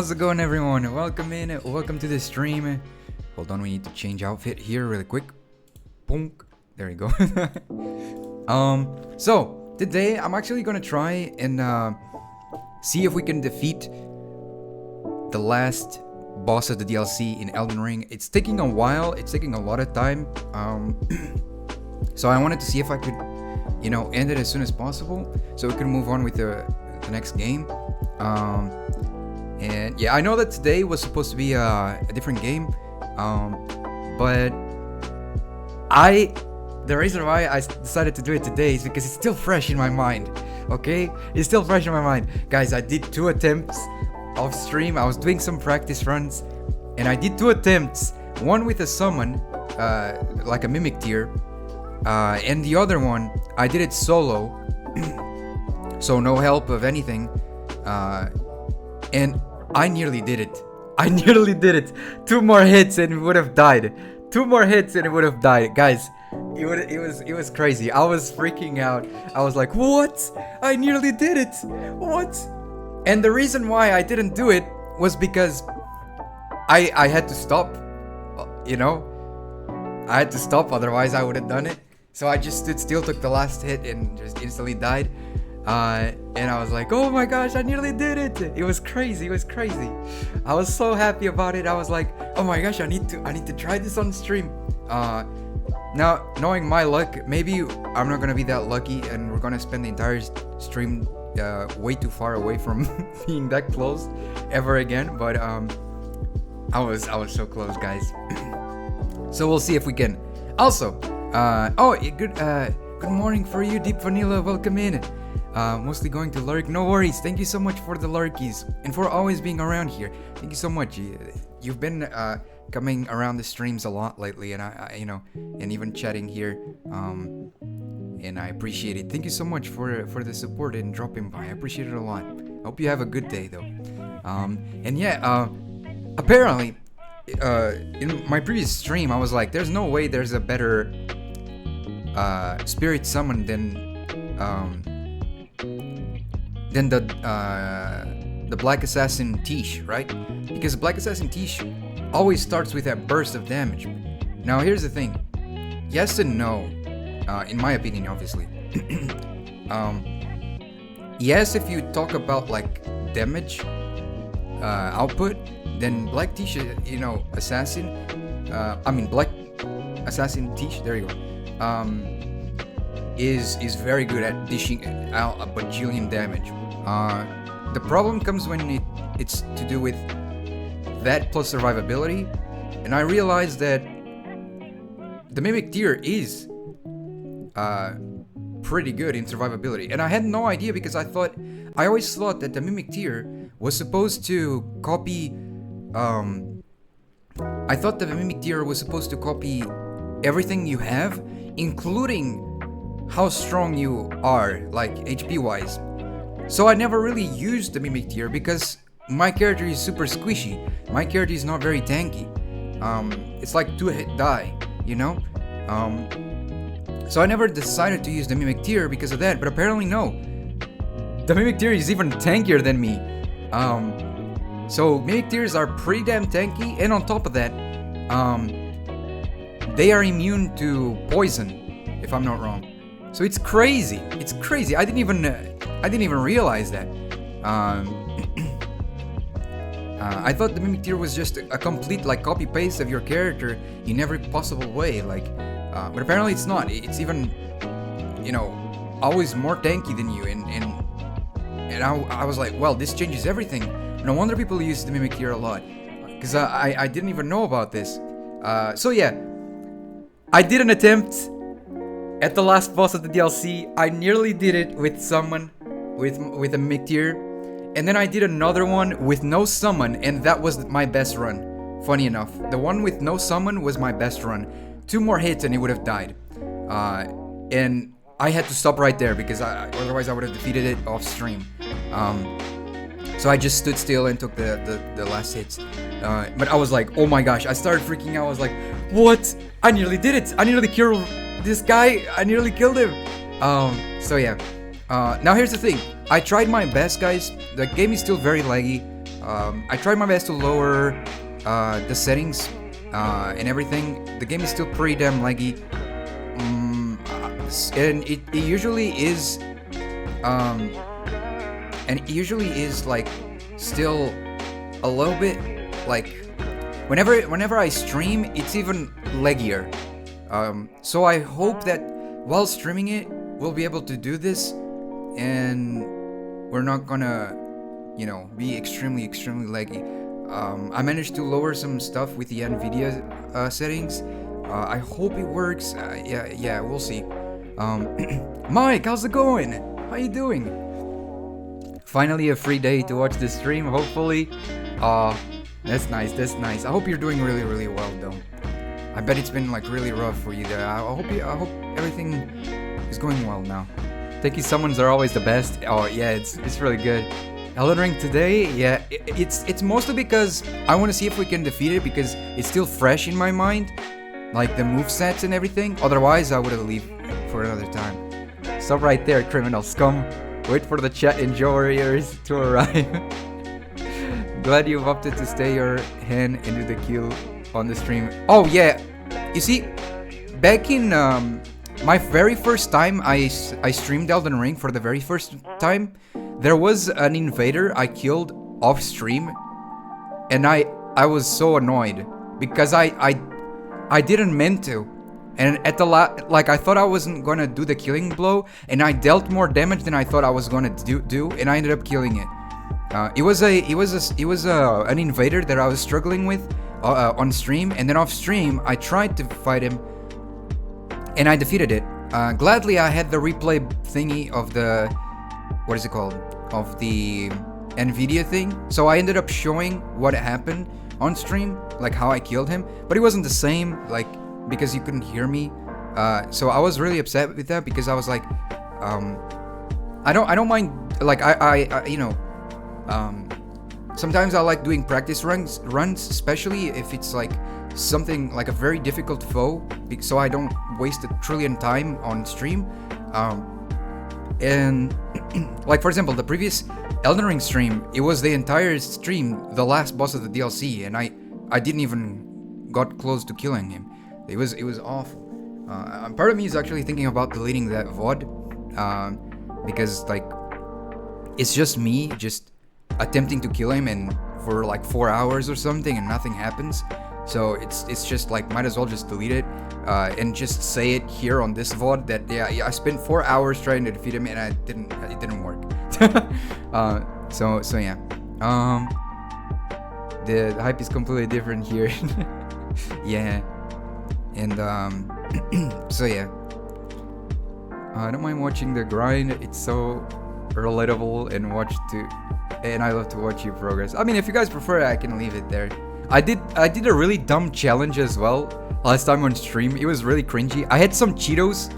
How's it going, everyone? Welcome in, welcome to the stream. Hold on, we need to change outfit here really quick. Boom. There you go. So today I'm actually gonna try and see if we can defeat the last boss of the DLC in Elden Ring. It's taking a while, it's taking a lot of time. So I wanted to see if I could, end it as soon as possible so we can move on with the next game. And yeah, I know that today was supposed to be a different game, but the reason why I decided to do it today is because it's still fresh in my mind. Okay, it's still fresh in my mind, guys. I did 2 attempts off stream. I was doing some practice runs, and I did 2 attempts. One with a summon, like a mimic tier, and the other one I did it solo, so no help of anything. And I nearly did it. 2 more hits and it would have died. 2 more hits and it would have died, guys. It was crazy. I was freaking out. I was like, what? I nearly did it. What? And the reason why I didn't do it was because I had to stop. I had to stop, otherwise I would have done it. So I just stood still, took the last hit, and just instantly died. And I was like, oh my gosh, I nearly did it. It was crazy. I was so happy about it. I was like, oh my gosh, I need to try this on stream. Now, knowing my luck, maybe I'm not gonna be that lucky and we're gonna spend the entire stream way too far away from being that close ever again. But I was so close, guys. So we'll see if we can. Also, good morning for you, Deep Vanilla. Welcome in. Mostly going to lurk. No worries. Thank you so much for the lurkies and for always being around here. Thank you so much. You've been coming around the streams a lot lately, and I and even chatting here. And I appreciate it. Thank you so much for the support and dropping by. I appreciate it a lot. Hope you have a good day though. And yeah, apparently, in my previous stream, I was like, "There's no way there's a better spirit summon than the Black Assassin Tish, right? Because Black Assassin Tish always starts with a burst of damage. Now here's the thing, yes and no, in my opinion, obviously. Yes, if you talk about like damage output, then Black Tish, Black Assassin Tish, there you go, is very good at dishing out a bajillion damage. The problem comes when it's to do with that plus survivability, and I realized that the Mimic tier is pretty good in survivability, and I had no idea because I always thought that the Mimic tier was supposed to copy. I thought that the Mimic tier was supposed to copy everything you have, including how strong you are, like HP wise. So I never really used the Mimic tier because my character is super squishy. My character is not very tanky. It's like 2-hit die, So I never decided to use the Mimic tier because of that, but apparently no. The Mimic tier is even tankier than me. So Mimic tiers are pretty damn tanky, and on top of that, they are immune to poison, if I'm not wrong. So it's crazy. I didn't even realize that. I thought the Mimic tier was just a complete like copy paste of your character in every possible way. But apparently it's not. It's even, always more tanky than you. And I was like, well, this changes everything. No wonder people use the Mimic tier a lot, because I didn't even know about this. So yeah, I did an attempt at the last boss of the DLC. I nearly did it with someone with a Mimic tier, and then I did another one with no summon, and that was my best run. Funny enough, the one with no summon was my best run. 2 more hits and it would have died, and I had to stop right there because otherwise I would have defeated it off stream. So I just stood still and took the last hits. But I was like, oh my gosh, I started freaking out. I was like, what? I nearly did it. I nearly killed this guy. I nearly killed him. So yeah. Now here's the thing. I tried my best, guys. The game is still very laggy. I tried my best to lower the settings and everything. The game is still pretty damn laggy. And it usually is like still a little bit like whenever I stream, it's even laggier. So I hope that while streaming it, we'll be able to do this, and we're not gonna, be extremely laggy. I managed to lower some stuff with the NVIDIA settings. I hope it works. Yeah, we'll see. Mike, how's it going? How you doing? Finally a free day to watch the stream, hopefully. That's nice. I hope you're doing really well though. I bet it's been like really rough for you there. I hope everything is going well now. Techie summons are always the best. Oh yeah, it's really good. Elden Ring today, yeah, it's mostly because I want to see if we can defeat it, because it's still fresh in my mind, like the movesets and everything. Otherwise, I would have leave for another time. Stop right there, criminal scum. Wait for the chat and warriors to arrive. Glad you've opted to stay your hand and do the kill on the stream. Oh yeah, you see, back in my very first time I streamed Elden Ring for the very first time, there was an invader I killed off stream, and I was so annoyed because I didn't mean to, and at the I thought I wasn't gonna do the killing blow, and I dealt more damage than I thought I was gonna do, and I ended up killing it. It was an invader that I was struggling with on stream, and then off stream I tried to fight him, and I defeated it. Gladly, I had the replay thingy of the, what is it called? Of the NVIDIA thing. So I ended up showing what happened on stream, like how I killed him. But it wasn't the same, like, because you couldn't hear me. So I was really upset with that, because I was like, I don't mind, like, sometimes I like doing practice runs, especially if it's like something like a very difficult foe, so I don't waste a trillion time on stream. And like, for example, the previous Elden Ring stream, it was the entire stream the last boss of the DLC, and I didn't even got close to killing him. It was awful. Part of me is actually thinking about deleting that VOD, because like it's just me just attempting to kill him, and for like 4 hours or something, and nothing happens. So it's just like, might as well just delete it, and just say it here on this VOD that yeah, I spent 4 hours trying to defeat him, and it didn't work. So yeah, the hype is completely different here. Yeah, and so yeah, I don't mind watching the grind. It's so relatable, and I love to watch you progress. I mean, if you guys prefer it, I can leave it there. I did a really dumb challenge as well last time on stream. It was really cringy. I had some Cheetos,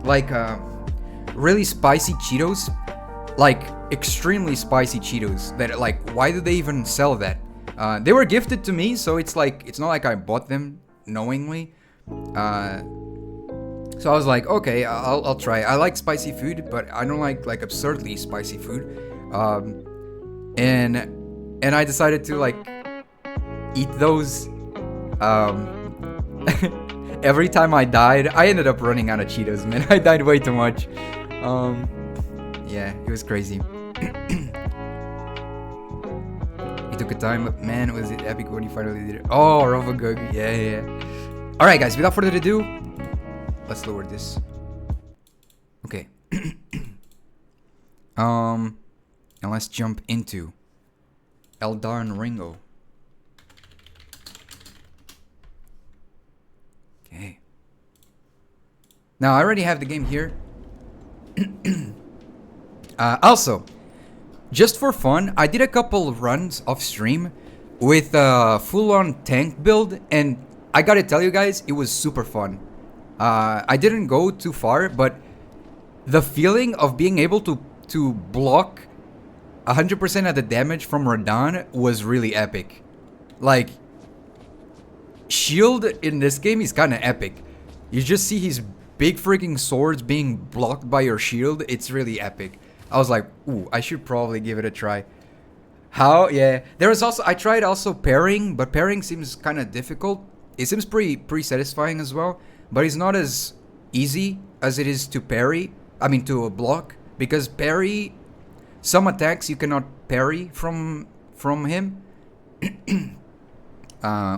like really spicy Cheetos, like extremely spicy Cheetos. That, like, why do they even sell that? They were gifted to me, so it's like, it's not like I bought them knowingly. So I was like, okay, I'll try. I like spicy food, but I don't like absurdly spicy food. And I decided to like eat those. Every time I died, I ended up running out of Cheetos, man. I died way too much. Yeah, it was crazy. It took a time, but man, was it epic when you finally did it. Oh, Rovagug, yeah. Alright guys, without further ado, let's lower this. Okay. And let's jump into Elden Ring. Okay. Now I already have the game here. Also, just for fun, I did a couple runs off stream with a full-on tank build, and I gotta tell you guys, it was super fun. I didn't go too far, but the feeling of being able to block 100% of the damage from Radahn was really epic. Like, shield in this game is kind of epic. You just see his big freaking swords being blocked by your shield. It's really epic. I was like, ooh, I should probably give it a try. How? Yeah. There is also, I tried also pairing, but pairing seems kind of difficult. It seems pretty satisfying as well, but it's not as easy as it is to parry. I mean to block, because parry, some attacks you cannot parry from him.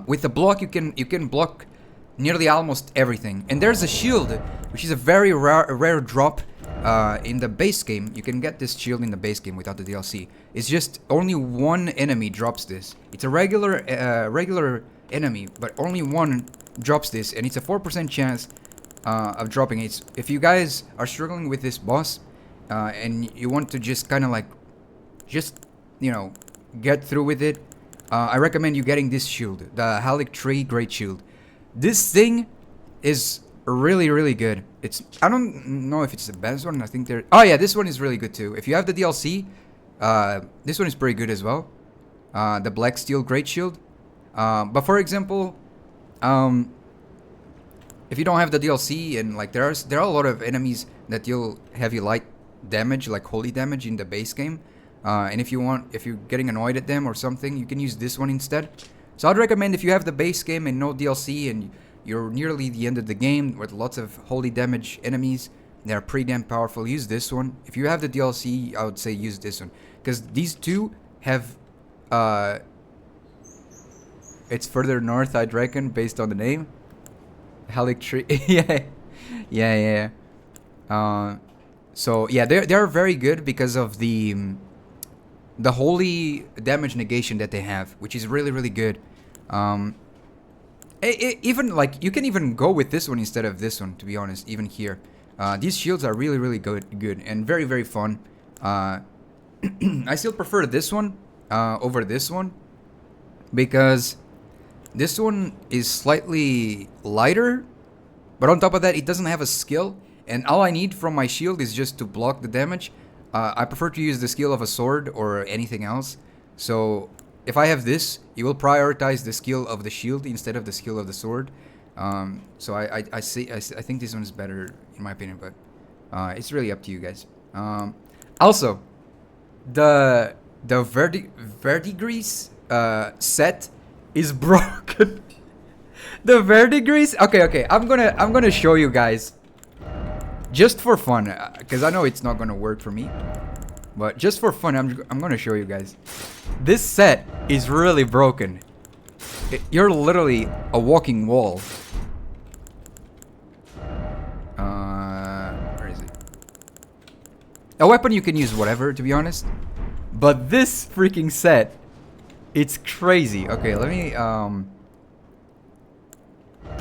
With the block you can block nearly almost everything. And there's a shield, which is a very rare drop in the base game. You can get this shield in the base game without the DLC. It's just only one enemy drops this. It's a regular enemy, but only one drops this, and it's a 4% chance of dropping it. If you guys are struggling with this boss and you want to just kind of like, you know, get through with it, I recommend you getting this shield, the Erdtree Great Shield. This thing is really good. I don't know if it's the best one. I think oh yeah, this one is really good too. If you have the DLC, this one is pretty good as well. The Black Steel Great Shield. But for example, if you don't have the DLC, and like there are a lot of enemies that deal heavy light damage, like holy damage in the base game. And if you're getting annoyed at them or something, you can use this one instead. So I'd recommend, if you have the base game and no DLC and you're nearly the end of the game with lots of holy damage enemies that are pretty damn powerful, use this one. If you have the DLC, I would say use this one, because these two have it's further north, I'd reckon, based on the name. Erdtree. yeah. So yeah, they're very good because of the holy damage negation that they have, which is really good. Even like you can even go with this one instead of this one, to be honest. Even here, these shields are really good and very fun. I still prefer this one over this one, because this one is slightly lighter, but on top of that, it doesn't have a skill, and all I need from my shield is just to block the damage. I prefer to use the skill of a sword or anything else. So if I have this, it will prioritize the skill of the shield instead of the skill of the sword. So I think this one is better in my opinion, but it's really up to you guys. Also, the verdigris set is broken. The verdigris. Okay. I'm gonna show you guys. Just for fun, because I know it's not gonna work for me, but just for fun, I'm gonna show you guys. This set is really broken. You're literally a walking wall. Where is it? A weapon you can use whatever, to be honest, but this freaking set, it's crazy. Okay, let me I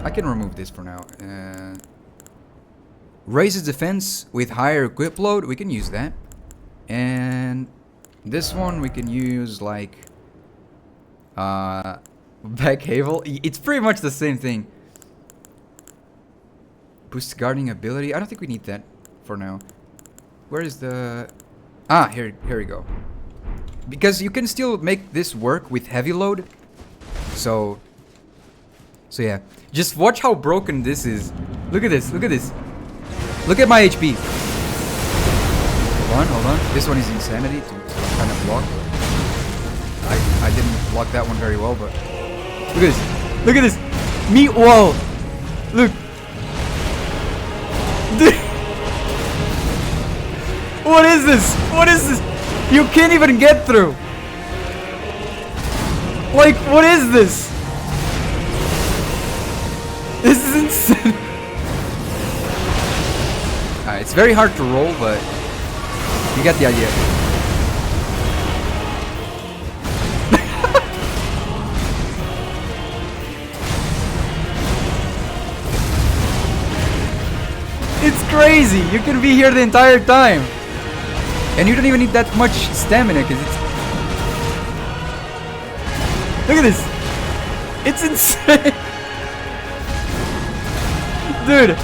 can remove this for now. Raises defense with higher equip load. We can use that. And this one we can use like back havel. It's pretty much the same thing. Boost guarding ability. I don't think we need that for now. Where is the... Ah, here we go. Because you can still make this work with heavy load. So yeah. Just watch how broken this is. Look at this. Look at my HP. Hold on. This one is insanity to kind of block. I didn't block that one very well, but look at this. Meat wall. Look. What is this? You can't even get through. Like, what is this? This is insane. It's very hard to roll, but you get the idea. It's crazy. You can be here the entire time, and you don't even need that much stamina, because it's... Look at this. It's insane. Dude,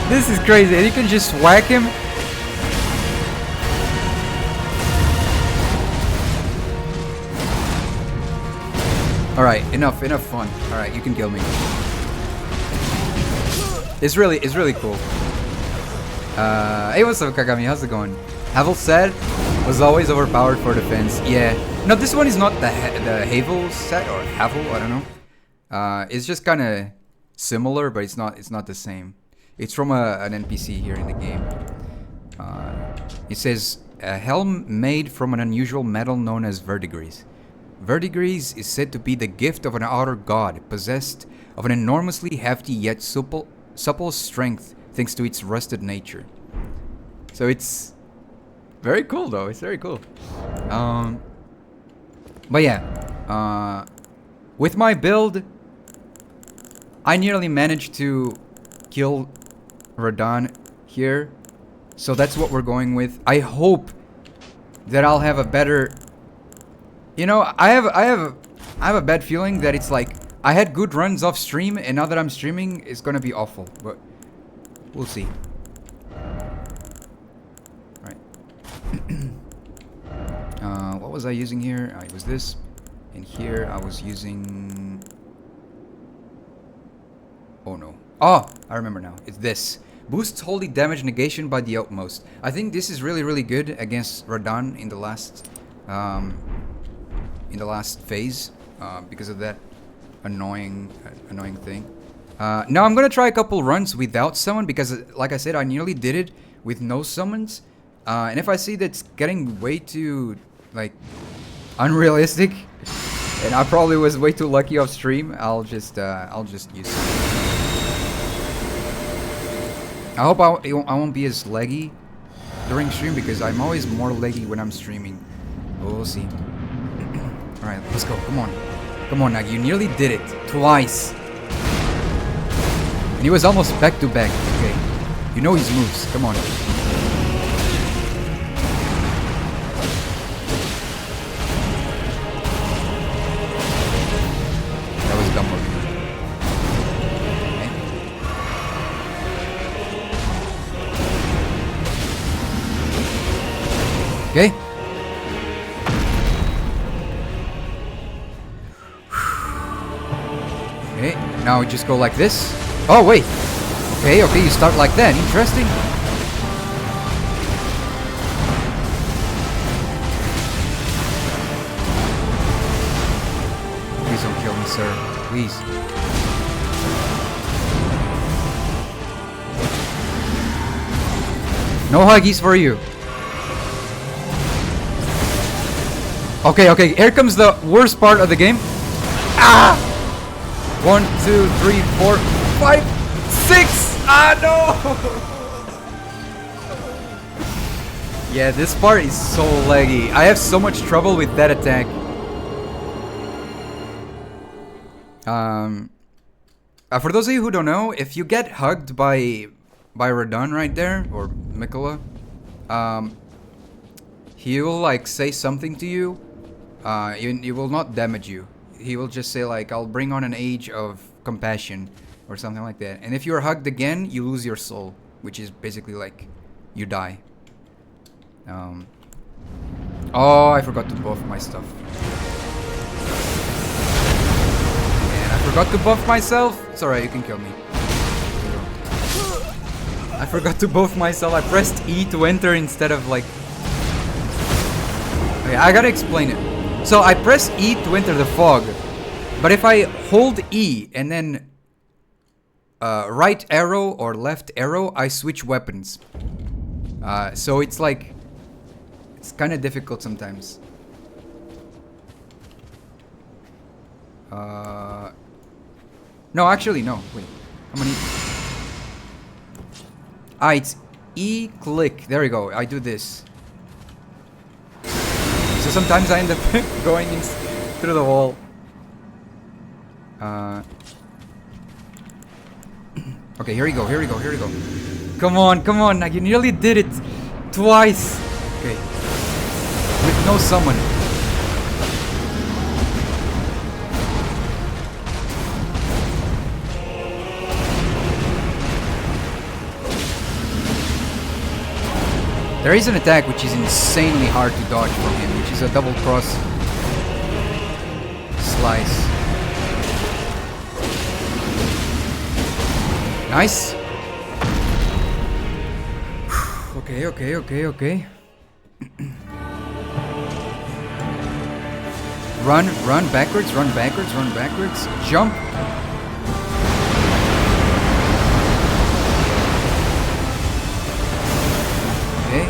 this is crazy. And you can just whack him. Alright, enough fun. Alright, you can kill me. It's really cool. Hey, what's up, Kagami? How's it going? Havel said was always overpowered for defense. Yeah, No, this one is not the Havel set or Havel. I don't know. It's just kind of similar, but it's not the same. It's from an NPC here in the game. It says a helm made from an unusual metal known as verdigris. Verdigris is said to be the gift of an outer god, possessed of an enormously hefty yet supple strength thanks to its rusted nature. So it's very cool though, it's very cool. But yeah, with my build, I nearly managed to kill Radahn here. So that's what we're going with. I hope that I'll have a better... You know, I have a bad feeling that it's like I had good runs off stream, and now that I'm streaming, it's gonna be awful. But we'll see. Right. What was I using here? It was this, and here I was using. Oh no! Oh, I remember now. It's this. Boosts holy damage negation by the utmost. I think this is really good against Radahn in the last. In the last phase, because of that annoying thing. Now I'm gonna try a couple runs without summon, because like I said, I nearly did it with no summons. And if I see that's getting way too like unrealistic, and I probably was way too lucky off stream, I'll just use it. I hope I won't be as laggy during stream, because I'm always more laggy when I'm streaming. We'll see. Alright, let's go. Come on. Come on now. You nearly did it. Twice. And he was almost back to back. Okay. You know his moves. Come on. That was dumb of me. Okay. Okay. Okay, now we just go like this. Oh, wait. Okay, okay, you start like that. Interesting. Please don't kill me, sir. Please. No huggies for you. Okay, okay, here comes the worst part of the game. Ah! 1, 2, 3, 4, 5, 6! Ah, no! Yeah, this part is so laggy. I have so much trouble with that attack. For those of you who don't know, if you get hugged by Radahn right there, or Mikola, he will like say something to you. He will not damage you. He will just say like, I'll bring on an age of compassion or something like that. And if you're hugged again, you lose your soul, which is basically like you die. Oh, I forgot to buff my stuff. And I forgot to buff myself. It's alright, you can kill me. I forgot to buff myself. I pressed E to enter instead of like... Okay, I gotta explain it. So I press E to enter the fog, but if I hold E and then right arrow or left arrow, I switch weapons. So it's like, it's kind of difficult sometimes. No, actually no, wait, how many? It's E click, there we go, I do this. So sometimes I end up going in through the wall. Okay, here we go, here we go, here we go. Come on, come on, you nearly did it twice. Okay. With no summon. There is an attack which is insanely hard to dodge from him, which is a double cross slice. Nice. Okay, okay, okay, okay. run backwards, run backwards, run backwards. Jump. Okay.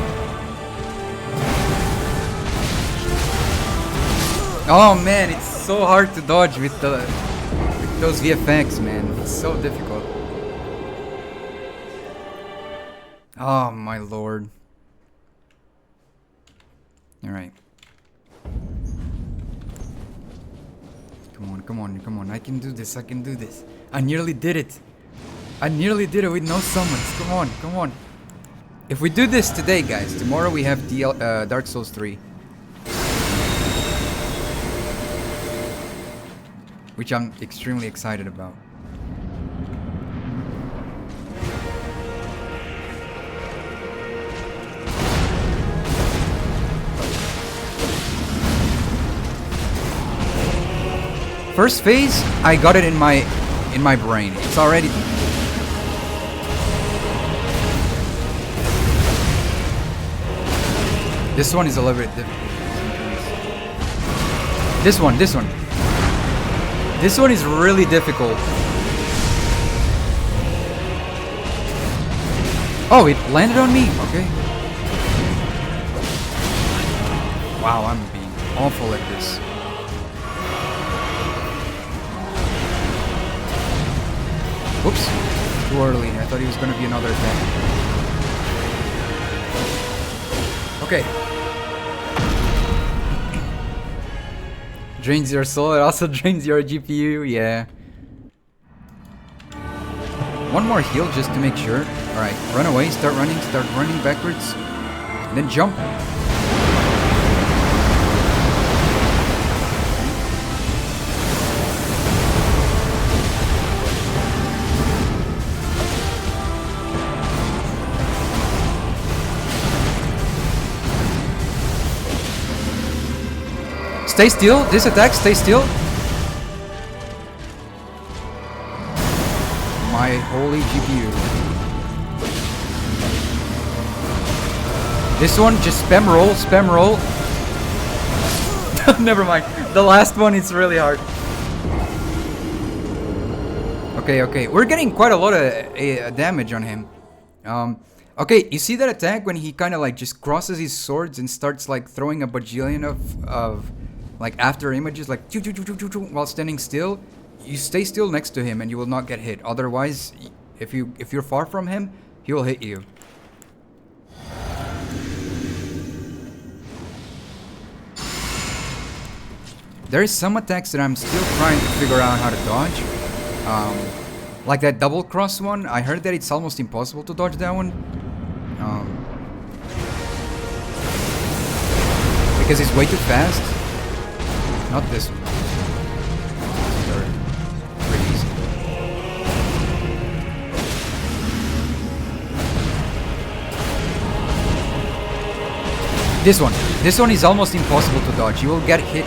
Oh man, it's so hard to dodge with those VFX, man. It's so difficult. Oh my lord. Alright. Come on, come on, come on. I can do this, I can do this. I nearly did it. I nearly did it with no summons. Come on, come on. If we do this today, guys, tomorrow we have Dark Souls 3. Which I'm extremely excited about. First phase, I got it in my brain. It's already. This one is a little bit difficult. This one. This one is really difficult. Oh, it landed on me. Okay. Wow, I'm being awful at this. Whoops. Too early. I thought he was going to be another attack. Okay. Drains your soul, it also drains your GPU, yeah. One more heal just to make sure. Alright, run away, start running backwards. And then jump. Stay still, this attack, stay still. My holy GPU. This one, just spam roll, spam roll. Never mind, the last one is really hard. Okay, okay, we're getting quite a lot of damage on him. Okay, you see that attack when he kind of like just crosses his swords and starts like throwing a bajillion of like after images, like choo, choo, choo, choo, choo, choo, while standing still. You stay still next to him and you will not get hit. Otherwise, if you're far from him, he will hit you. There is some attacks that I'm still trying to figure out how to dodge. Like that double cross one. I heard that it's almost impossible to dodge that one. Because it's way too fast. Not this one. They're pretty easy. This one. This one is almost impossible to dodge. You will get hit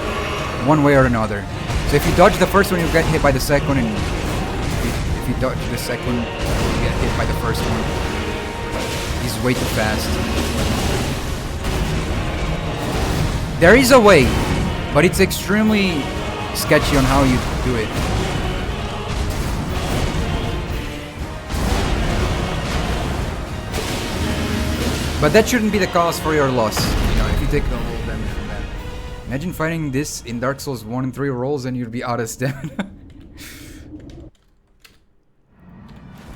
one way or another. So if you dodge the first one, you'll get hit by the second, and if you dodge the second, you'll get hit by the first one. He's way too fast. There is a way, but it's extremely sketchy on how you do it. But that shouldn't be the cause for your loss, you know, if you take the whole damage from that. Imagine fighting this in Dark Souls 1 and 3 rolls and you'd be out of stamina.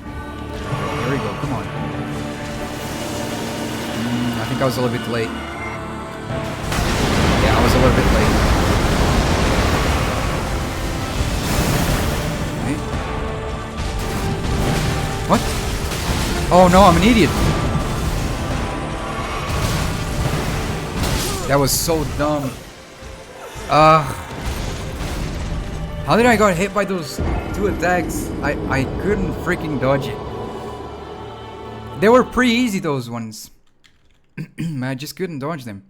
Here we go, come on. I think I was a little bit late. Yeah, I was a little bit late. Okay. What? Oh no, I'm an idiot. That was so dumb. How did I get hit by those two attacks? I couldn't freaking dodge it. They were pretty easy, those ones. I just couldn't dodge them.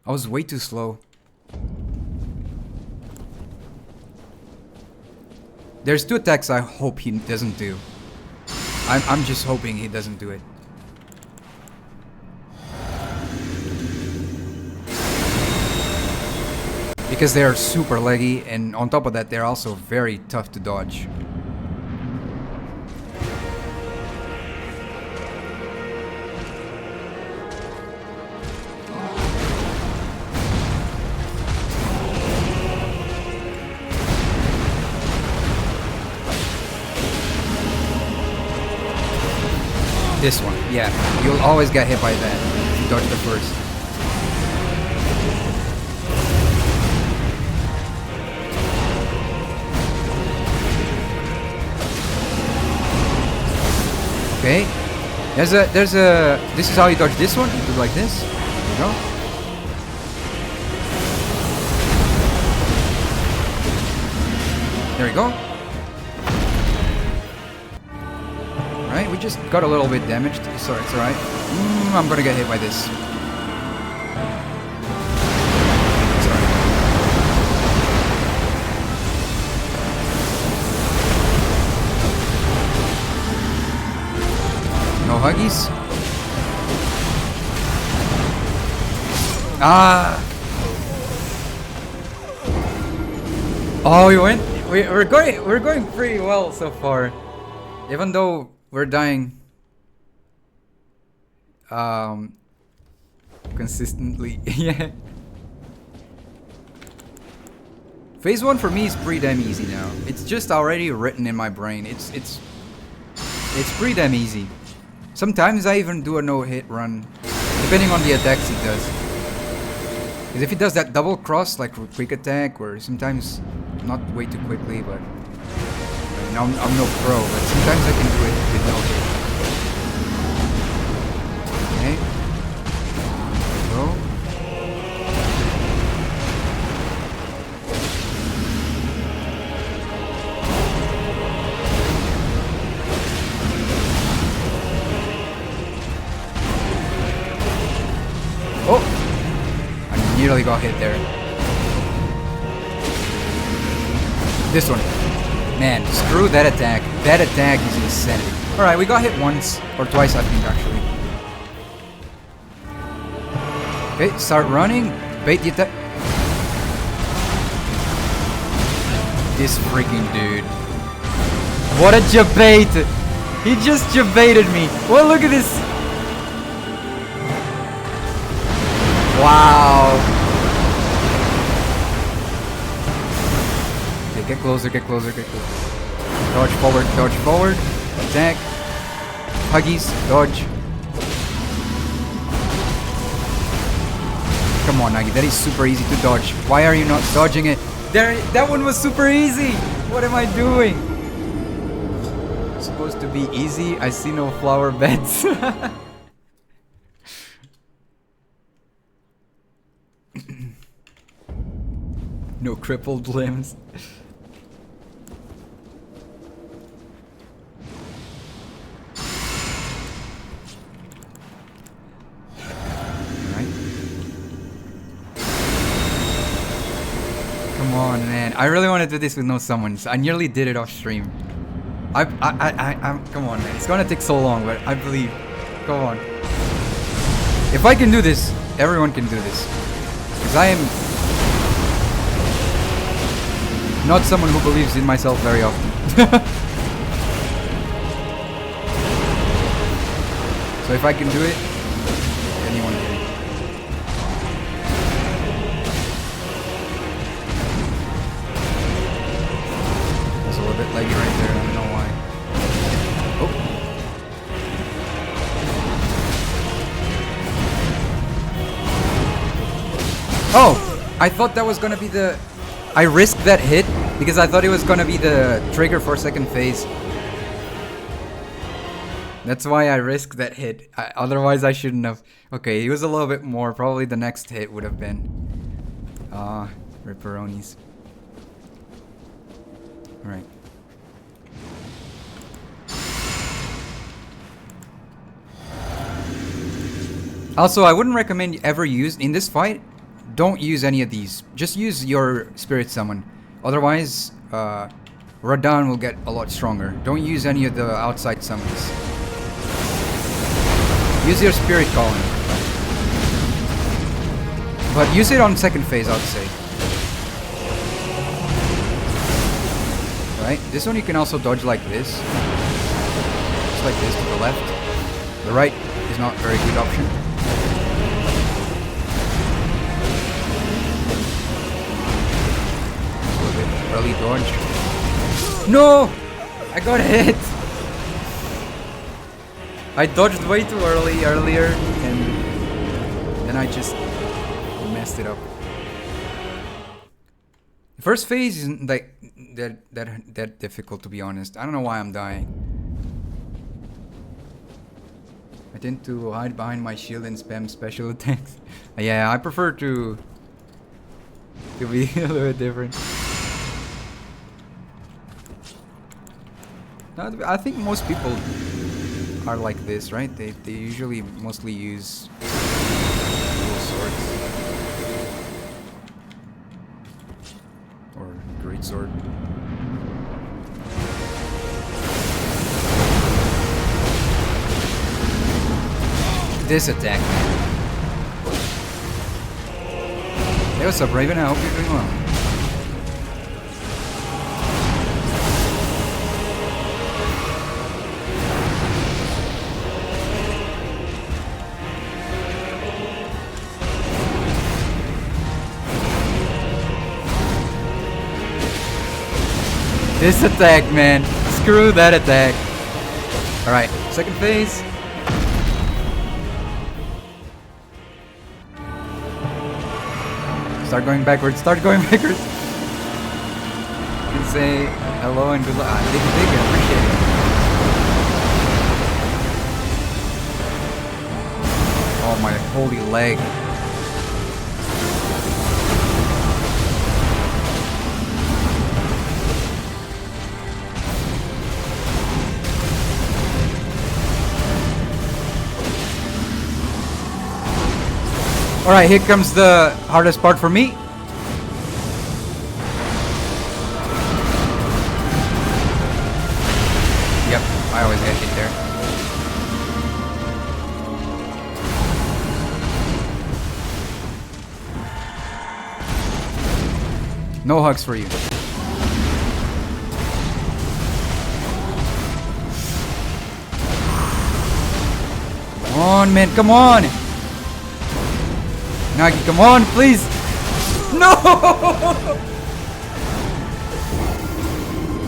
I was way too slow. There's two attacks I hope he doesn't do. I'm just hoping he doesn't do it. Because they're super leggy, and on top of that, they're also very tough to dodge. This one, yeah. You'll always get hit by that if you dodge the first. Okay. This is how you dodge this one. You do like this. There you go. There we go. Right, we just got a little bit damaged. Sorry, it's alright. I'm gonna get hit by this. It's alright. No huggies. Ah! Oh, we went. We're going pretty well so far, even though we're dying consistently. Yeah. Phase 1 for me is pretty damn easy now. It's just already written in my brain. It's pretty damn easy. Sometimes I even do a no-hit run, depending on the attacks he does. Because if he does that double cross, like quick attack, or sometimes not way too quickly, but I'm no pro, but sometimes I can do it with no hit. Okay. Go. Oh! I nearly got hit there. This one. Man, screw that attack. That attack is insanity. Alright, we got hit once. Or twice, I think, actually. Okay, start running. Bait the attack. This freaking dude. What a jabait! He just jabaited me. Well, look at this. Wow. Get closer, get closer, get closer. Dodge forward, attack. Huggies, dodge. Come on, Nagi, that is super easy to dodge. Why are you not dodging it? There, that one was super easy! What am I doing? It's supposed to be easy. I see no flower beds. No crippled limbs. Come on, man. I really want to do this with no summons. I nearly did it off stream. I'm come on, man. It's gonna take so long, but I believe. Come on. If I can do this, everyone can do this. Because I am not someone who believes in myself very often. So if I can do it, anyone can. It's a little bit leggy right there, I don't know why. Oh! I thought that was gonna be the... I risked that hit because I thought it was gonna be the trigger for second phase. That's why I risked that hit. Otherwise I shouldn't have. Okay, he was a little bit more. Probably the next hit would have been... Ripperonis. Alright. Also, I wouldn't recommend ever use... In this fight, don't use any of these. Just use your spirit summon. Otherwise, Radahn will get a lot stronger. Don't use any of the outside summons. Use your spirit calling. But use it on second phase, I would say. Right? This one you can also dodge like this. Just like this to the left. The right is not a very good option. A little bit early dodge. No! I got hit! I dodged way too earlier, and then I just messed it up. The first phase isn't like that difficult, to be honest. I don't know why I'm dying. I tend to hide behind my shield and spam special attacks. Yeah, I prefer to be a little bit different. No, I think most people are like this, right? They usually mostly use dual swords or great sword. This attack. Hey, what's up, Raven? I hope you're doing well. This attack, man. Screw that attack. Alright, second phase. Start going backwards. Start going backwards. You can say hello and good luck. Dig, I appreciate it. Oh, my holy leg. Alright, here comes the hardest part for me. Yep, I always get hit there. No hugs for you. Come on, man, come on! Nagi, come on, please! No!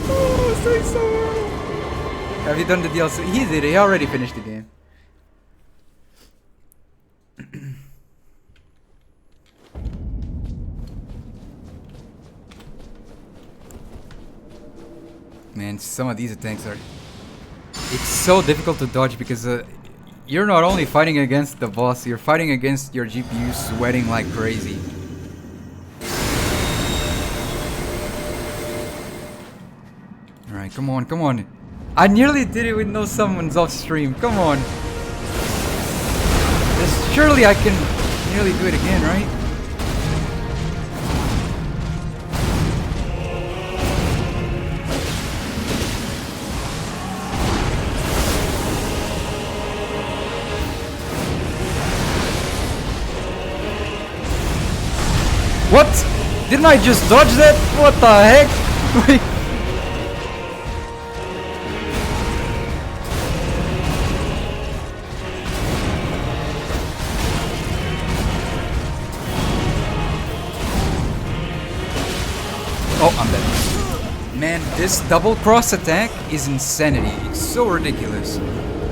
Oh, so. Have you done the DLC? He did. He already finished the game. Man, some of these attacks are... It's so difficult to dodge because you're not only fighting against the boss, you're fighting against your GPU sweating like crazy. Alright, come on, come on. I nearly did it with no summons off stream. Come on. Surely I can nearly do it again, right? What? Didn't I just dodge that? What the heck? Oh, I'm dead. Man, this double cross attack is insanity. It's so ridiculous.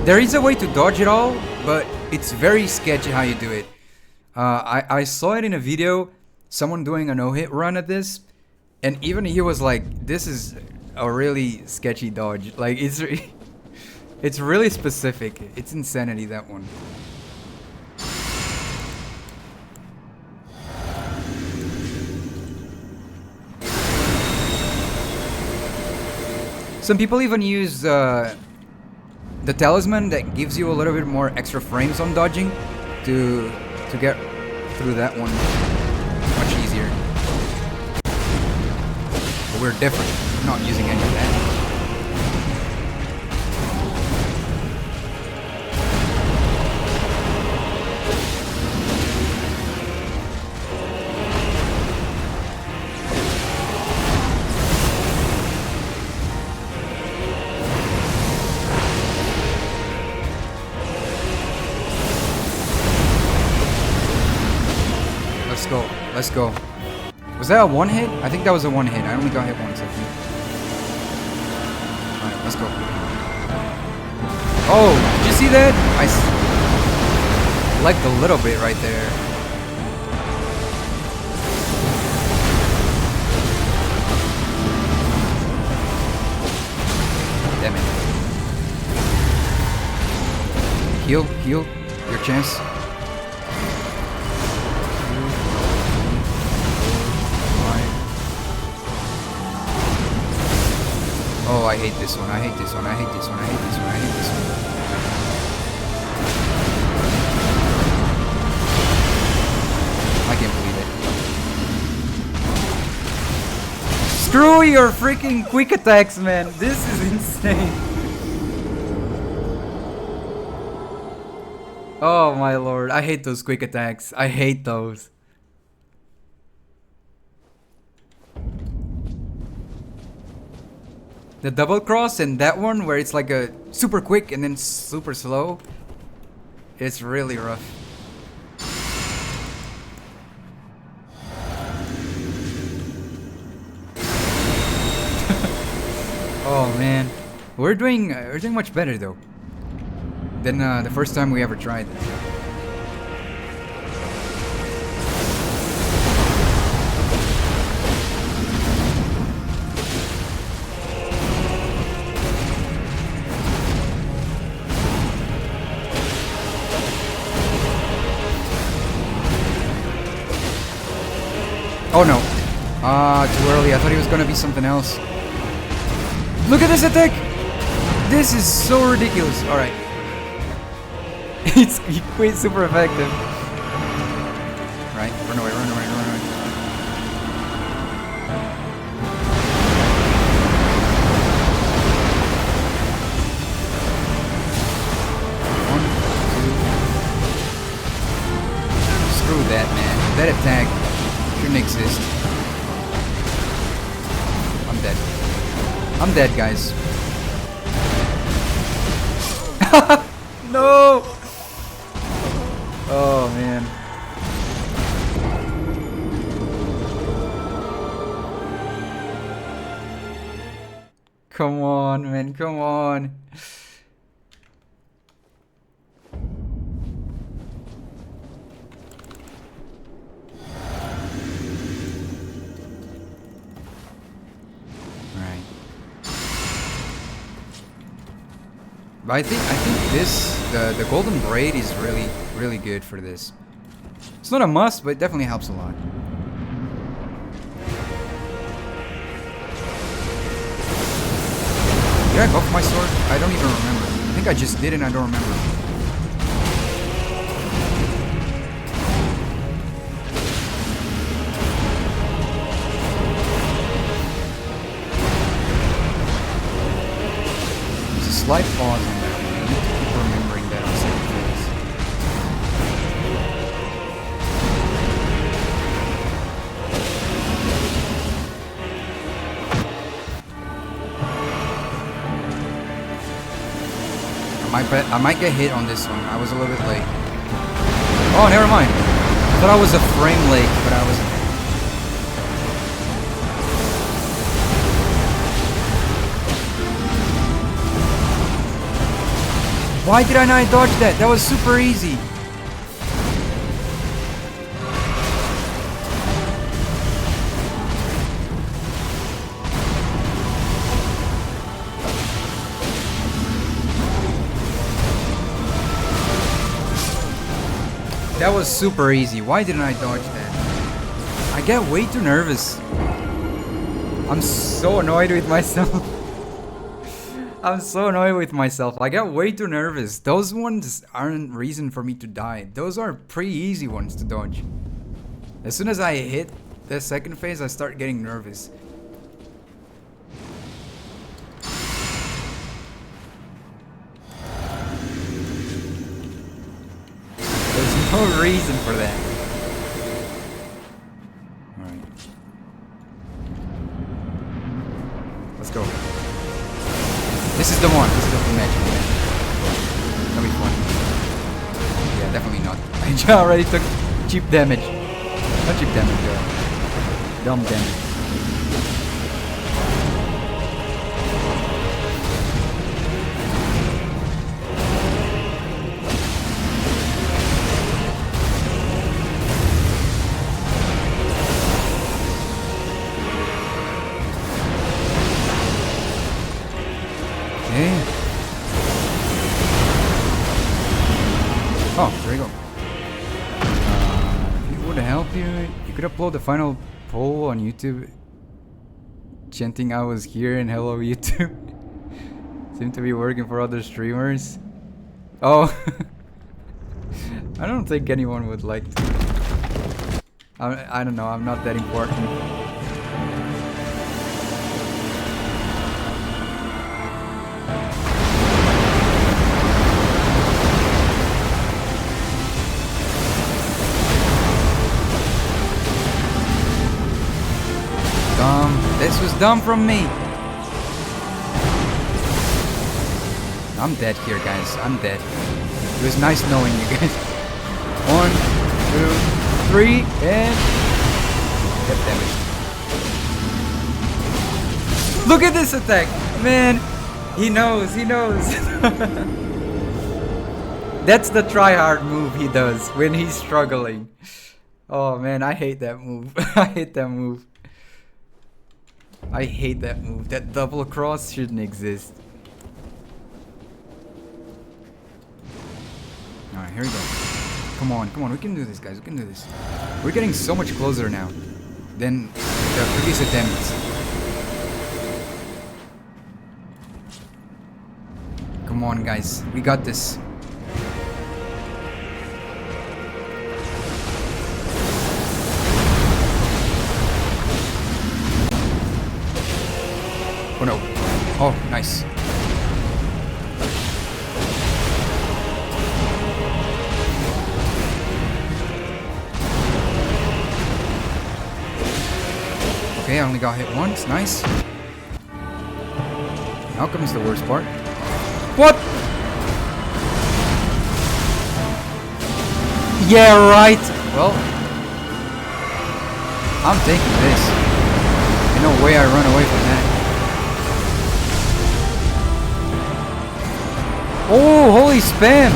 There is a way to dodge it all, but it's very sketchy how you do it. I saw it in a video. Someone doing a no-hit run at this, and even he was like, this is a really sketchy dodge. Like, it's really specific. It's insanity, that one. Some people even use the talisman that gives you a little bit more extra frames on dodging to get through that one. Much easier. But we're different. We're not using any of that. go. Let's go. Was that a one hit? I think that was a one hit. I only got hit once, I think. Alright, let's go. Oh, did you see that? I liked a little bit right there. Damn it. Heal, heal. Your chance. Oh, I hate this one. I hate this one. I hate this one. I hate this one. I hate this one. I can't believe it. Screw your freaking quick attacks, man. This is insane. Oh my lord. I hate those quick attacks. I hate those. The double cross and that one where it's like a super quick and then super slow. It's really rough. Oh man. We're doing much better though than the first time we ever tried this. Oh no. Too early. I thought he was gonna be something else. Look at this attack! This is so ridiculous. Alright. It's quite super effective. Right, run away, run away, run away. One, two. Screw that, man. That attack shouldn't exist. I'm dead. I'm dead, guys. No! Oh, man. Come on, man. Come on. But I think this the golden braid is really good for this. It's not a must, but it definitely helps a lot. Did I buff my sword? I don't even remember. I think I just did and I don't remember. Slight pause on that one. I need to keep remembering that on second phase. I might get hit on this one. I was a little bit late. Oh, never mind. I thought I was a frame late, but I wasn't. Why did I not dodge that? That was super easy. That was super easy. Why didn't I dodge that? I get way too nervous. I'm so annoyed with myself. I'm so annoyed with myself. I get way too nervous. Those ones aren't reason for me to die. Those are pretty easy ones to dodge. As soon as I hit the second phase, I start getting nervous. There's no reason for that. Alright. Let's go. This is the one. This is the match. That'll be fun. Yeah, definitely not. I already took cheap damage. Magic damage though. Dumb damage. Okay. Oh, there you go. If it would help you, you could upload the final poll on YouTube chanting I was here and hello YouTube. Seem to be working for other streamers. Oh. I don't think anyone would like to. I don't know, I'm not that important. This was dumb from me. I'm dead here, guys. I'm dead. It was nice knowing you guys. 1, 2, 3, and get damaged. Look at this attack, man. He knows. He knows. That's the try-hard move he does when he's struggling. Oh man, I hate that move. I hate that move. I hate that move. That double cross shouldn't exist. Alright, here we go. Come on, come on. We can do this, guys. We can do this. We're getting so much closer now than the previous attempts. Come on, guys. We got this. Oh no. Oh, nice. Okay, I only got hit once. Nice. Now comes the worst part. What? Yeah, right. Well, I'm taking this. There's no way I run away from that. Oh, holy spam!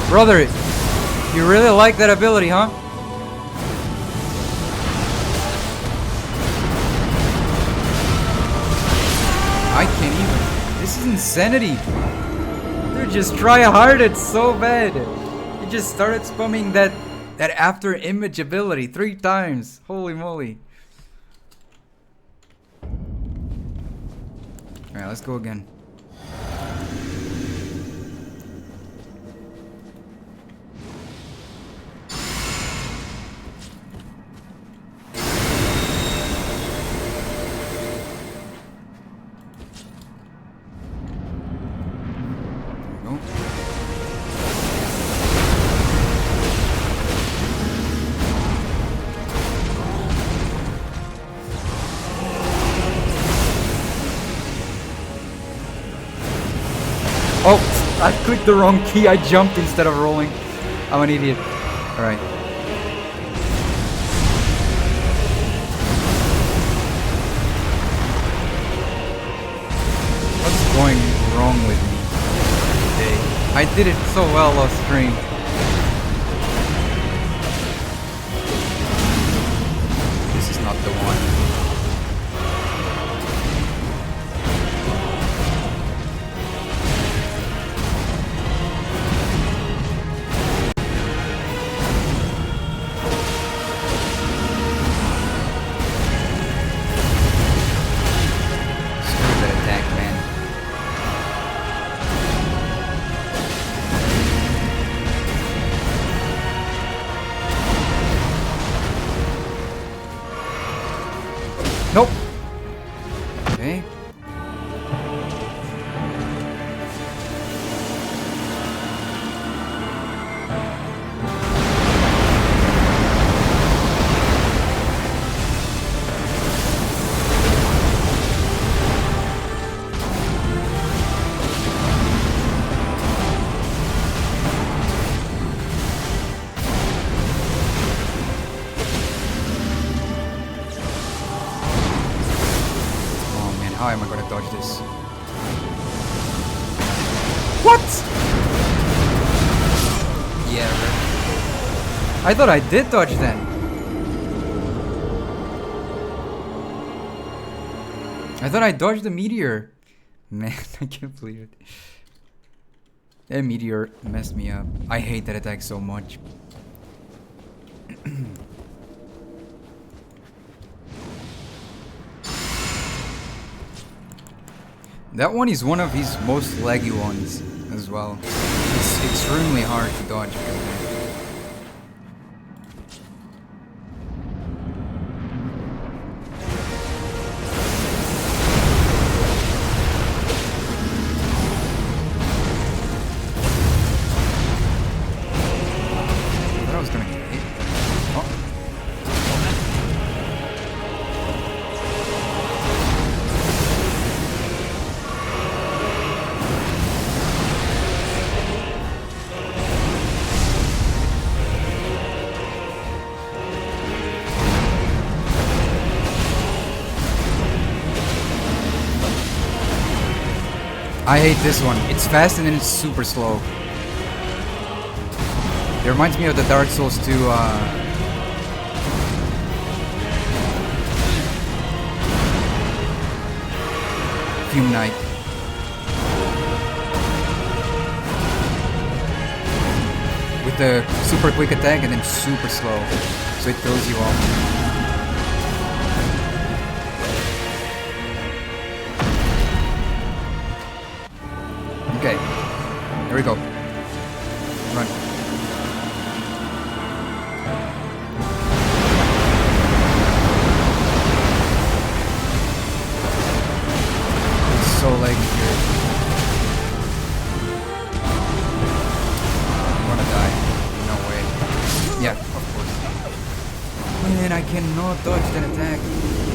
Brother, you really like that ability, huh? I can't even. This is insanity. Dude, just try hard. It's so bad. You just started spamming that after image ability 3 times. Holy moly. Alright, let's go again. There we go. Oh, I clicked the wrong key. I jumped instead of rolling. I'm an idiot. Alright. What's going wrong with me today? I did it so well last stream. This is not the one. What? Yeah, right. I thought I did dodge then. I thought I dodged the meteor. Man, I can't believe it. That meteor messed me up. I hate that attack so much. That one is one of his most laggy ones as well. It's extremely hard to dodge because of that. I hate this one. It's fast and then it's super slow. It reminds me of the Dark Souls 2 Fume Knight. With the super quick attack and then super slow. So it throws you off. Okay, here we go. Run. It's so laggy here. I'm gonna die. No way. Yeah, of course. Man, I cannot dodge that attack.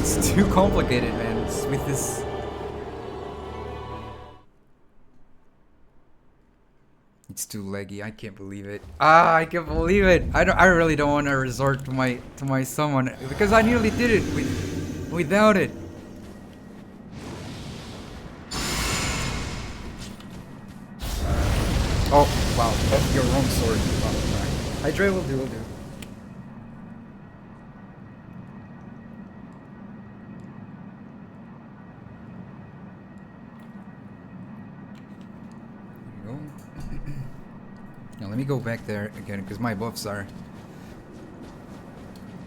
It's too complicated, man. It's with this. It's too laggy. I can't believe it. Ah, I can't believe it. I really don't want to resort to my summon because I nearly did it without it. Oh wow, that's your wrong sword. Wow, Erdtree will do. Now let me go back there again because my buffs are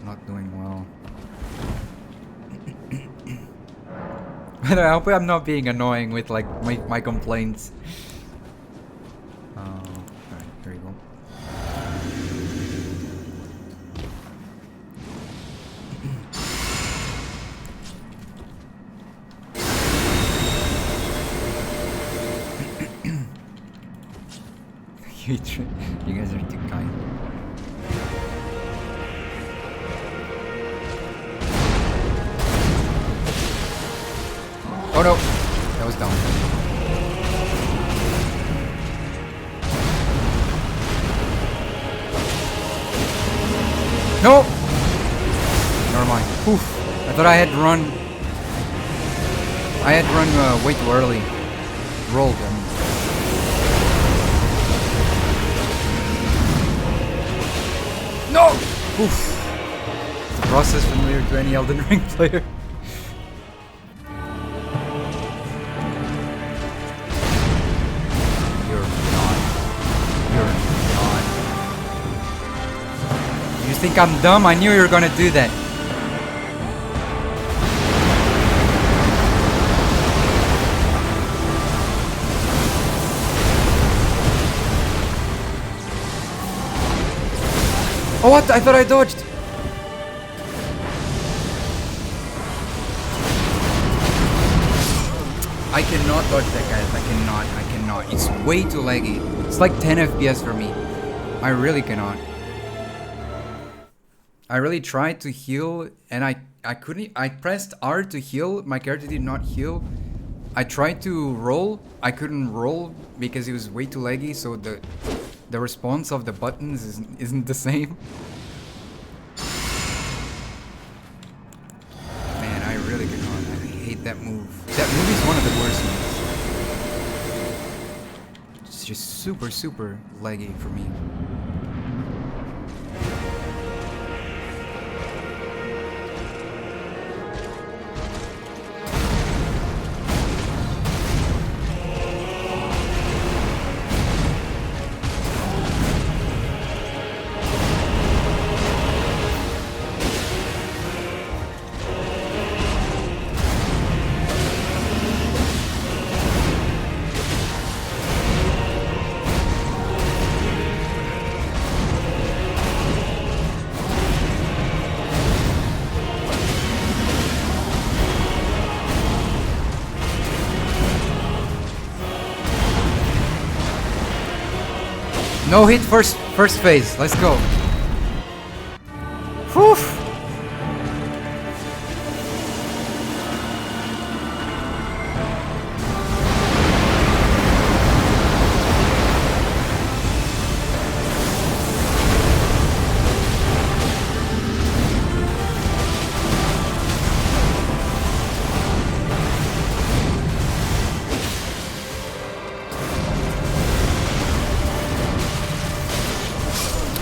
not doing well. But I hope I'm not being annoying with like my complaints. Alright, here we go. You guys are too kind. Oh no! That was dumb. No! Never mind. Oof. I thought I had run. I had run way too early. Rolled them. No! Oof. It's a process familiar to any Elden Ring player. You're not. You think I'm dumb? I knew you were gonna do that. Oh what? I thought I dodged. I cannot dodge that, guys. I cannot. It's way too laggy. It's like 10 FPS for me. I really cannot. I really tried to heal and I couldn't. I pressed R to heal. My character did not heal. I tried to roll. I couldn't roll because it was way too laggy. So the response of the buttons isn't the same. Man, I really cannot. I hate that move. That move is one of the worst moves. It's just super, super laggy for me. No hit first phase. Let's go. Whew.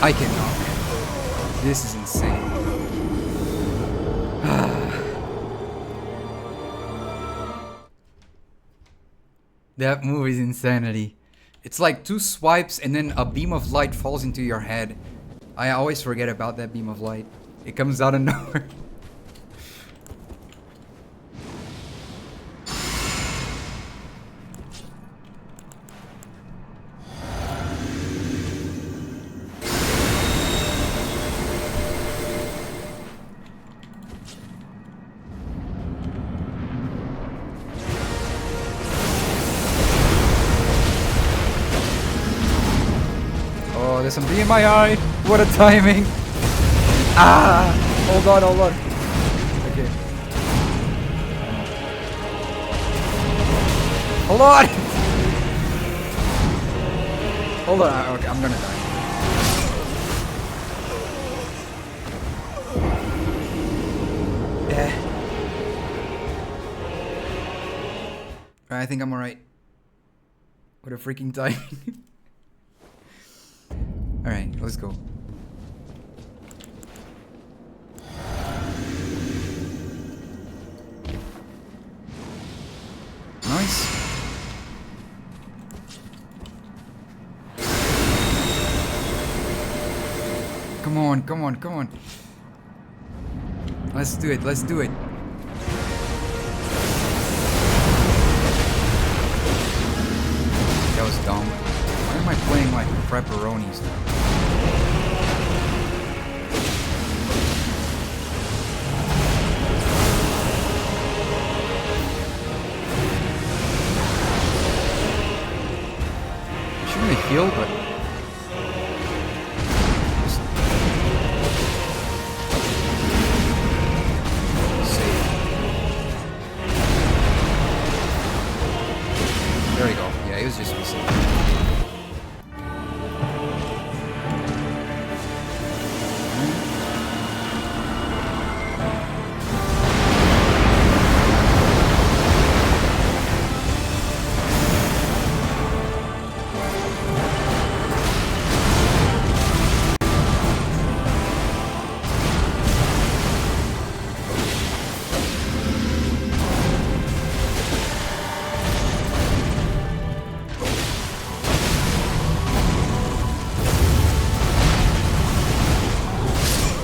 I cannot. This is insane. That move is insanity. It's like 2 swipes and then a beam of light falls into your head. I always forget about that beam of light. It comes out of nowhere. There's something in my eye. What a timing. Ah! Hold on, hold on. Okay. Hold on! Hold on. Okay, I'm gonna die. Yeah. I think I'm alright. What a freaking timing. Alright, let's go. Nice. Come on, come on, come on. Let's do it, let's do it. That was dumb. Why am I playing like pepperonis now? Shouldn't we heal, but just save. There we go. Yeah, it was just missing.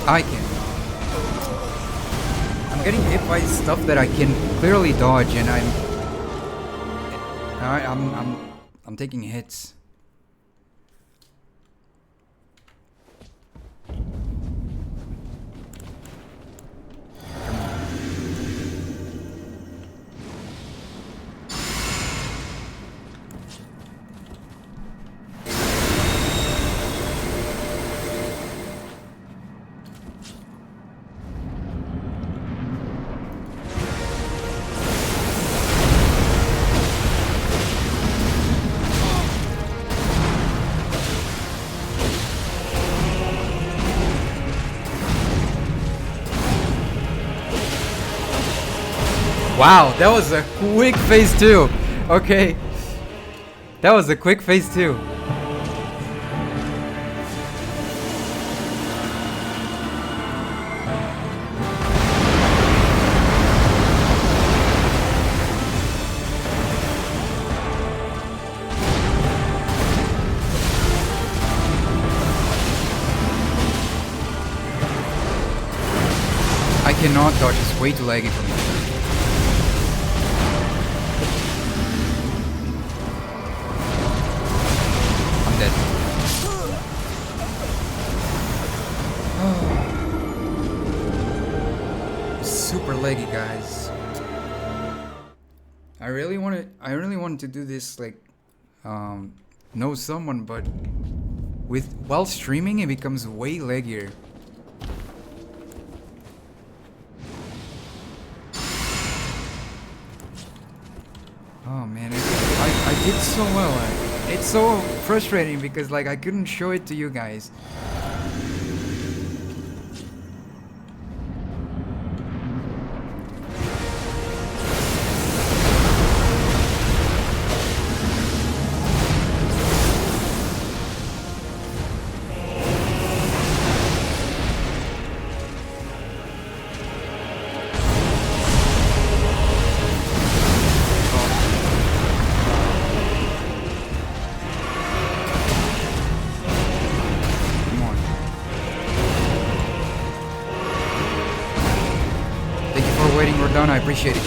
I can. I'm getting hit by stuff that I can clearly dodge, and I'm taking hits. Wow, that was a quick phase 2. Okay. That was a quick phase too. I cannot dodge, it's way too laggy for me. I'm dead. Super laggy, guys. I really wanted to do this like know someone, but while streaming it becomes way laggier. Oh man, I did so well. It's so frustrating because like I couldn't show it to you guys. I appreciate it.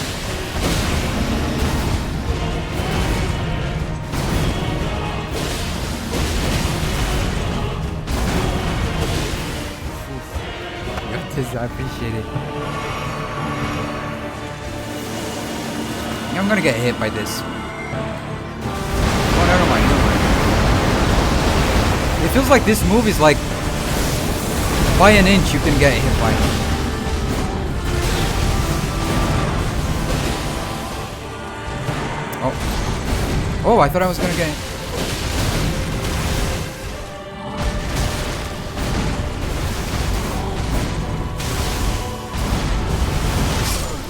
Got this, I appreciate it. I'm gonna get hit by this. Oh, never mind, never mind. It feels like this move is like by an inch you can get hit by it. Oh, I thought I was gonna get...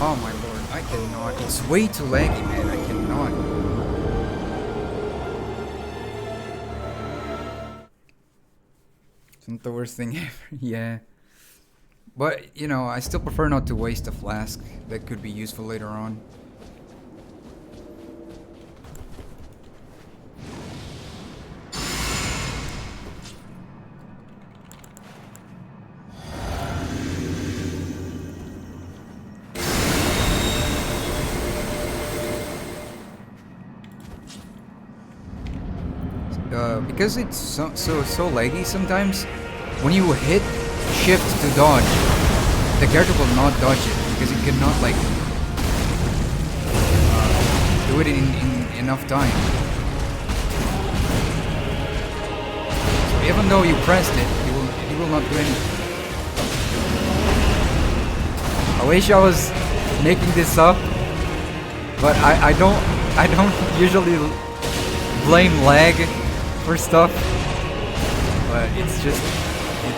Oh my lord, I cannot. It's way too laggy, man. I cannot. It's not the worst thing ever. Yeah. But, you know, I still prefer not to waste a flask that could be useful later on. Because it's so laggy sometimes, when you hit shift to dodge, the character will not dodge it because it cannot like do it in enough time. So even though you pressed it, it will not do anything. I wish I was making this up, but I don't usually blame lag for stuff, but it's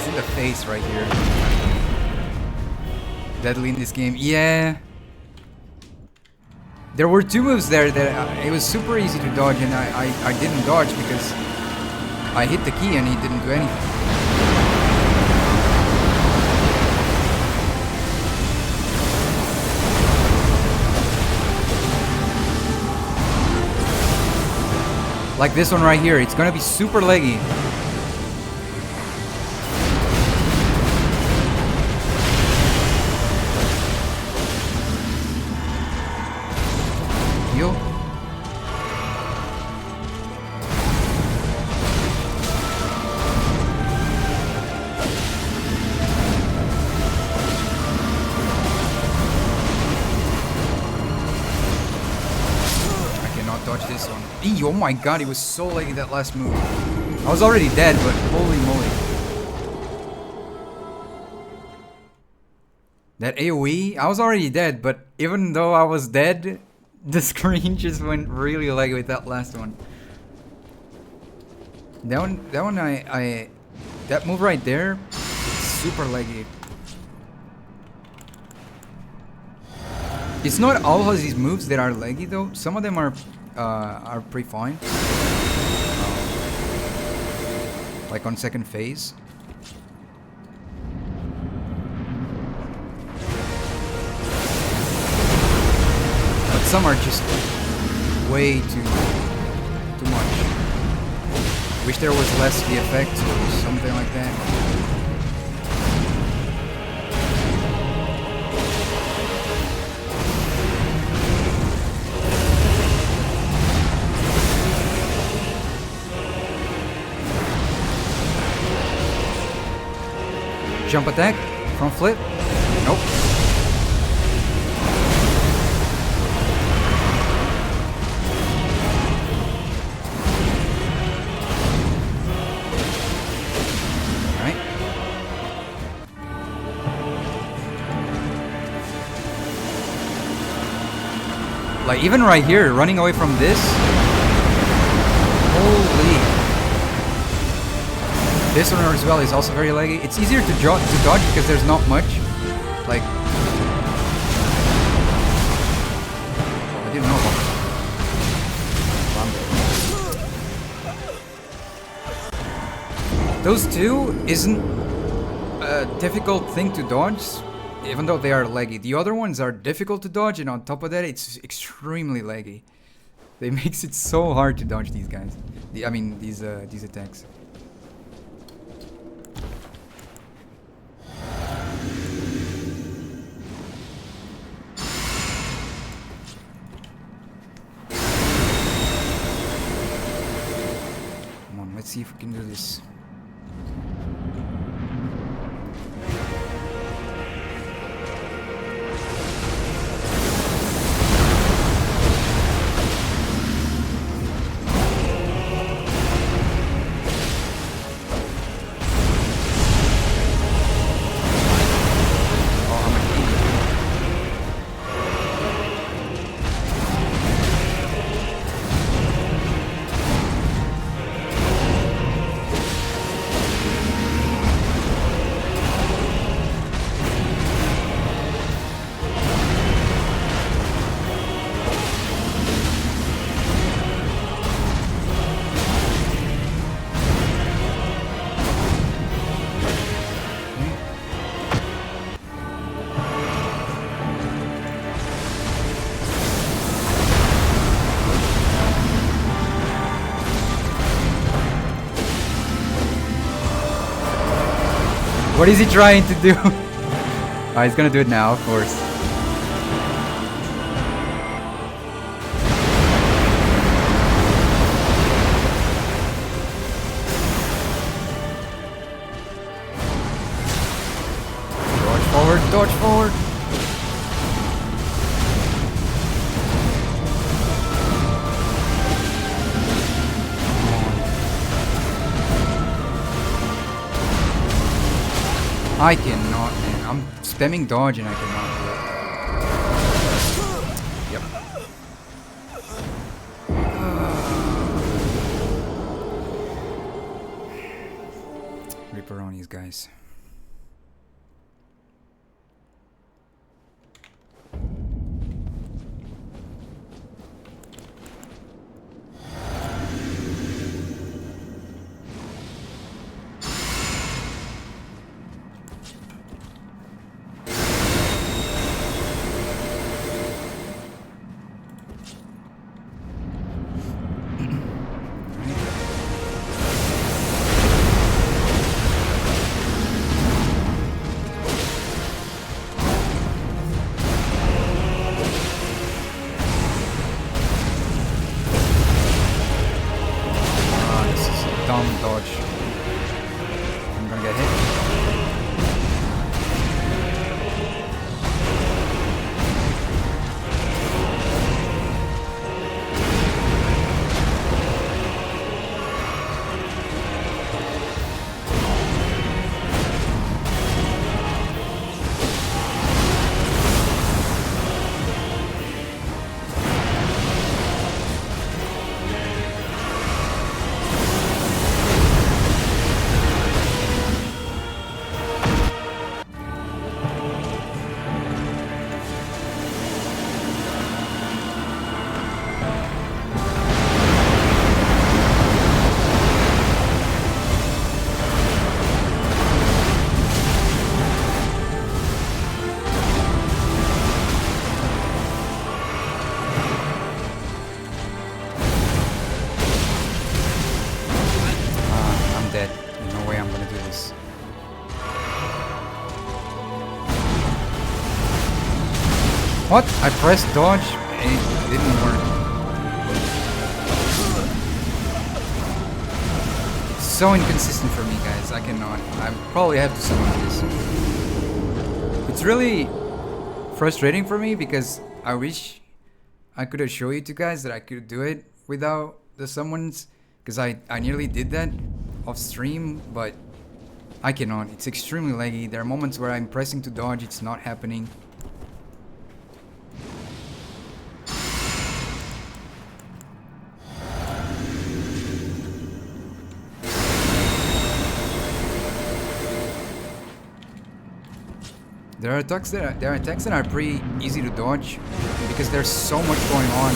in the face right here. Deadly in this game, yeah. There were two moves there that it was super easy to dodge, and I didn't dodge because I hit the key and he didn't do anything. Like this one right here, it's gonna be super laggy. Heal. Dodge this one. Eee, oh my god, it was so laggy that last move. I was already dead, but holy moly. That AoE, I was already dead, but even though I was dead, the screen just went really laggy with that last one. That move right there, it's super laggy. It's not all of these moves that are laggy though. Some of them are are pretty fine. Like on second phase. But some are just way too much. Wish there was less VFX or something like that. Jump attack, front flip. Nope. Alright. Like even right here, running away from this. Holy. This one as well is also very laggy. It's easier to dodge because there's not much. Like, I didn't know about those two isn't a difficult thing to dodge, even though they are laggy. The other ones are difficult to dodge, and on top of that, it's extremely laggy. It makes it so hard to dodge these guys. I mean, these attacks. Let's see if we can do this. What is he trying to do? Oh, he's gonna do it now, of course. Dodge forward, dodge forward. I cannot, man. I'm spamming dodge and I cannot do it. Yep. Ripperonis, guys. this. What? I pressed dodge and it didn't work. So inconsistent for me, guys. I cannot. I probably have to summon this. It's really frustrating for me because I wish I could have shown you two guys that I could do it without the summons, because I nearly did that off stream, but I cannot. It's extremely laggy. There are moments where I'm pressing to dodge, it's not happening. There are attacks that are pretty easy to dodge because there's so much going on.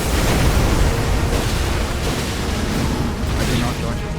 I did not dodge it.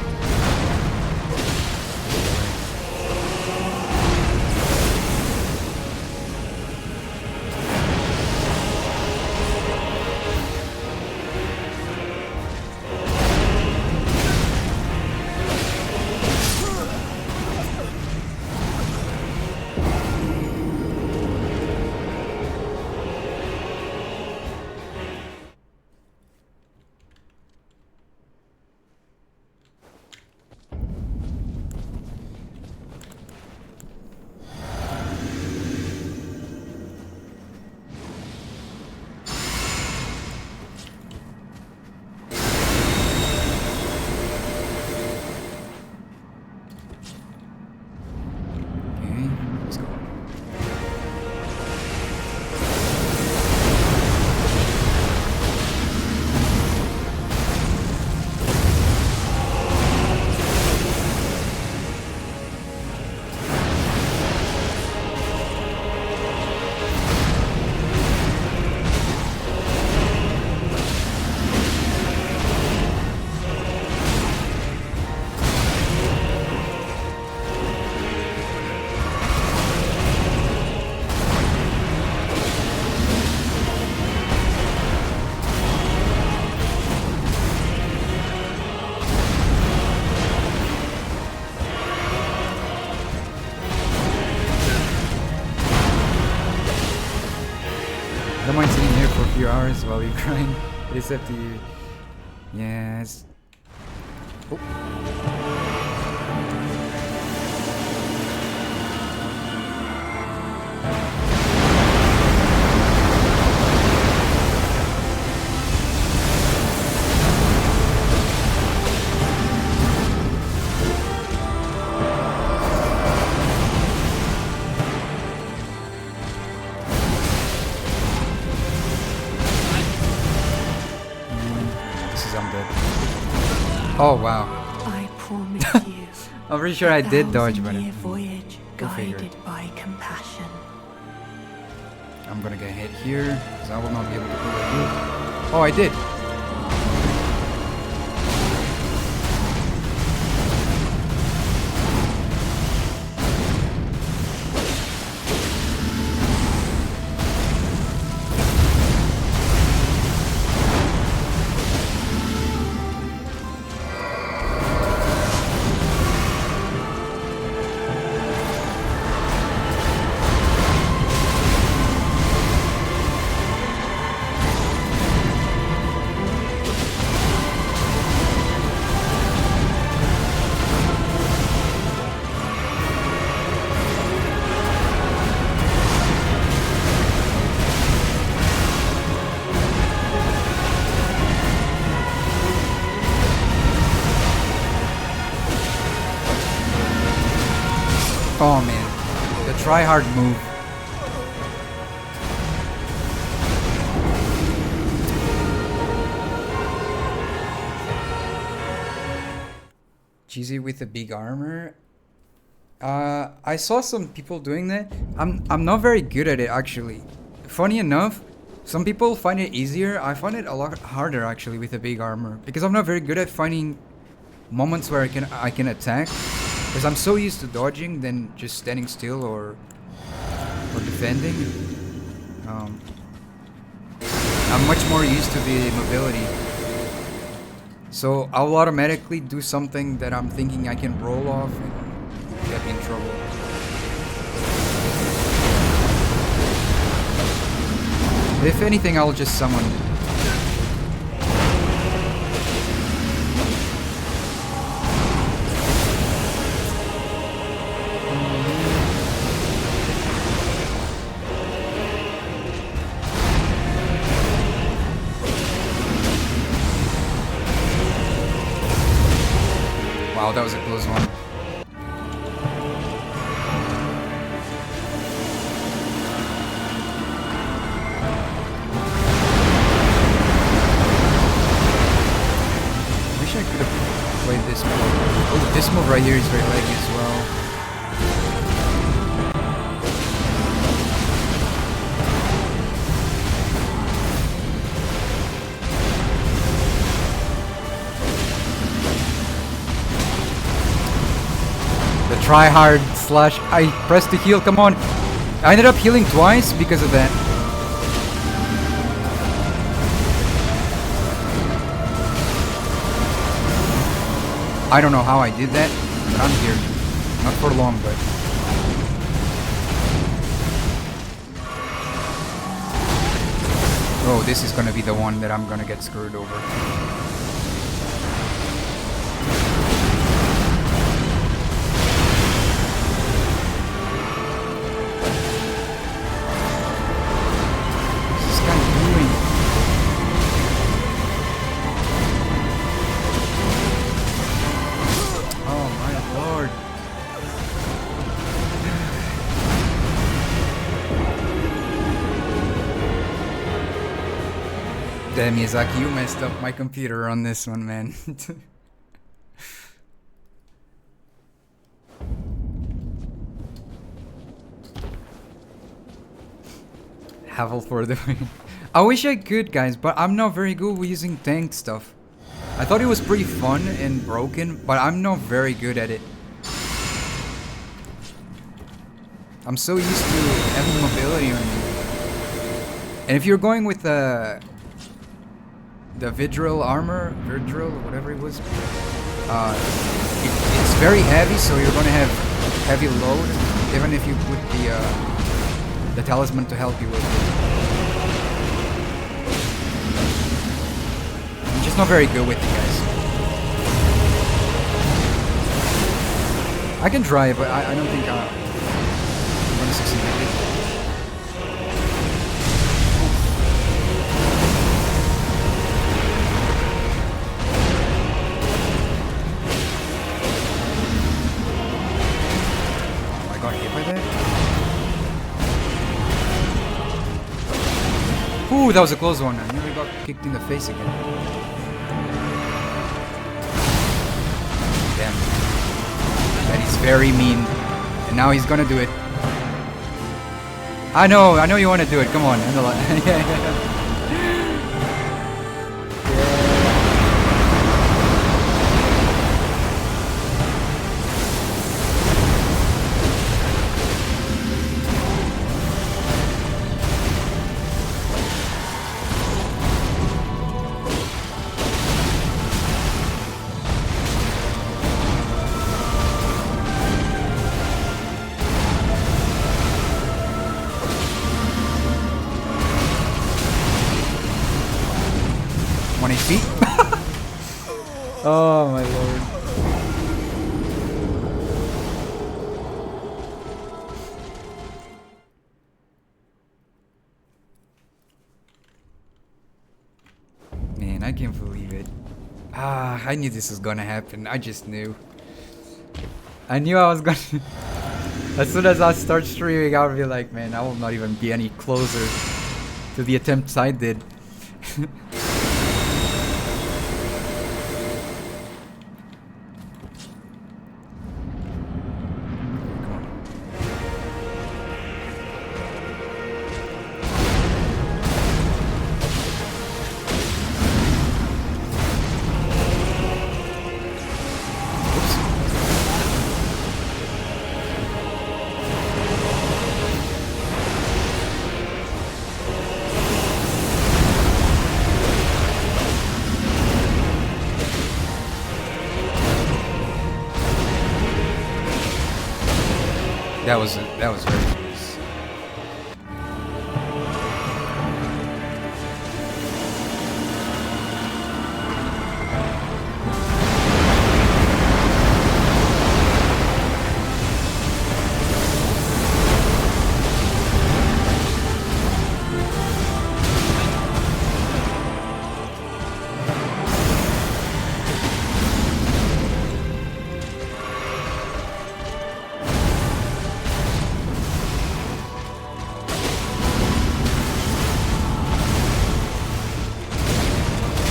I don't mind sitting here for a few hours while you grind. It's up to you. Yes. Oh. Oh wow. I promise you. I'm pretty sure I did dodge, but voyage guided by compassion. I'm gonna get hit here, because I will not be able to pull it through. Oh, I did. Oh man, the try-hard move. GZ with the big armor. I saw some people doing that. I'm not very good at it actually. Funny enough, some people find it easier. I find it a lot harder actually with the big armor because I'm not very good at finding moments where I can attack. Because I'm so used to dodging than just standing still or defending. I'm much more used to the mobility. So I'll automatically do something that I'm thinking I can roll off and get me in trouble. If anything, I'll just summon. Wow, that was a close one. Wish I could have played this move. Oh, this move right here is very laggy as well. Try hard slash. I pressed to heal. Come on. I ended up healing twice because of that. I don't know how I did that, but I'm here. Not for long, but. Oh, this is gonna be the one that I'm gonna get screwed over. Damn, Miyazaki, you messed up my computer on this one, man. Havel for the win. I wish I could, guys, but I'm not very good with using tank stuff. I thought it was pretty fun and broken, but I'm not very good at it. I'm so used to having mobility on me. And if you're going with the Vidril armor, Vidril, whatever it was, it's very heavy, so you're gonna have heavy load, even if you put the talisman to help you with it. I'm just not very good with it, guys. I can try, but I don't think I'm gonna succeed with it. Ooh, that was a close one. I nearly got kicked in the face again. Damn. That is very mean. And now he's gonna do it. I know you wanna do it. Come on. Yeah. Oh my lord. Man, I can't believe it. I knew this was gonna happen. I just knew. I knew I was gonna... As soon as I start streaming, I'll be like, man, I will not even be any closer to the attempts I did. That was very close.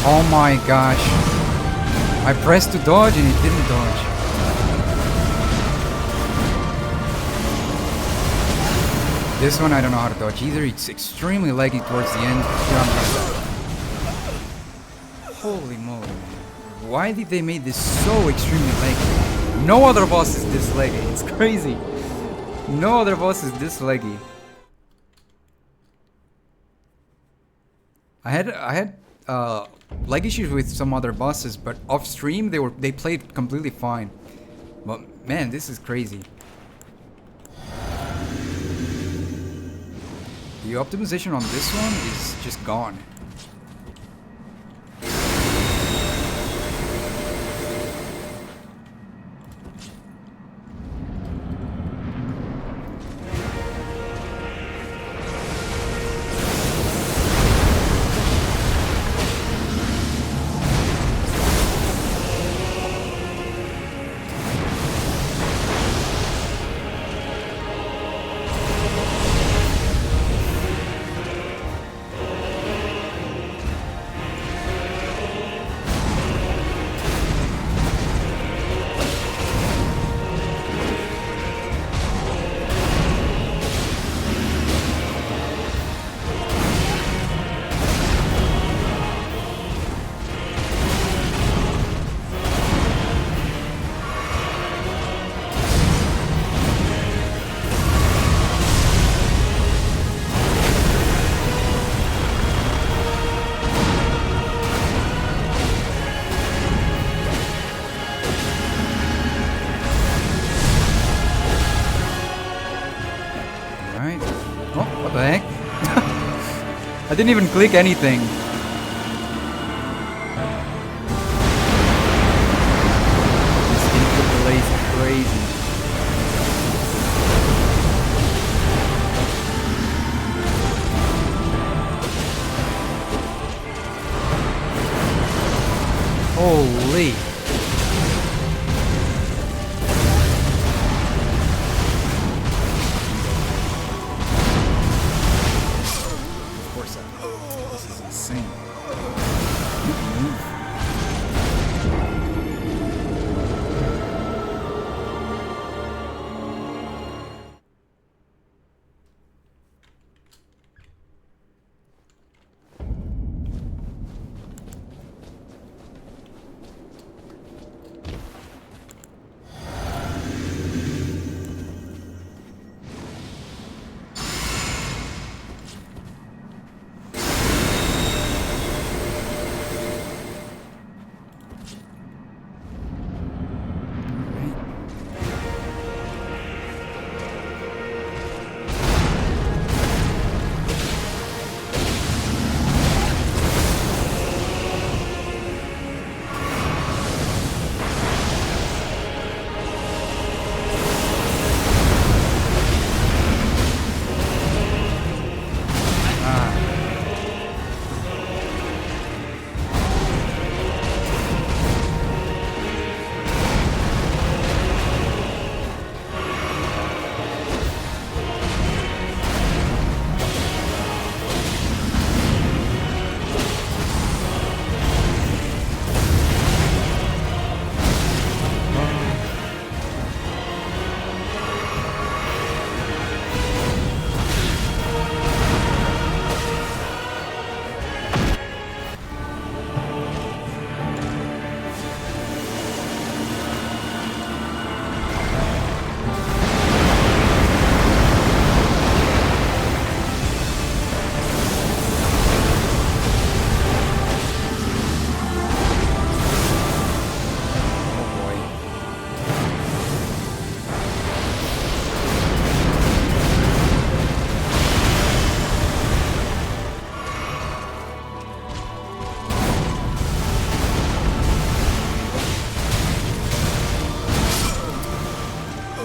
Oh my gosh. I pressed to dodge and it didn't dodge. This one I don't know how to dodge either. It's extremely laggy towards the end. Holy moly. Why did they make this so extremely laggy? No other boss is this laggy. It's crazy. No other boss is this laggy. I had lag issues with some other bosses, but off stream they played completely fine. But man, this is crazy. The optimization on this one is just gone. What the heck? I didn't even click anything. This input delay is crazy. Holy. This is insane.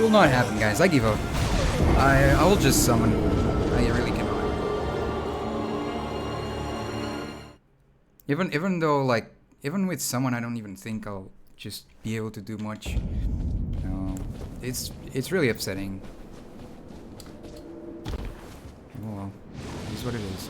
will not happen, guys. I give up. I will just summon. I really cannot. Even though, like, even with someone, I don't even think I'll just be able to do much. It's really upsetting. Oh well, it is what it is.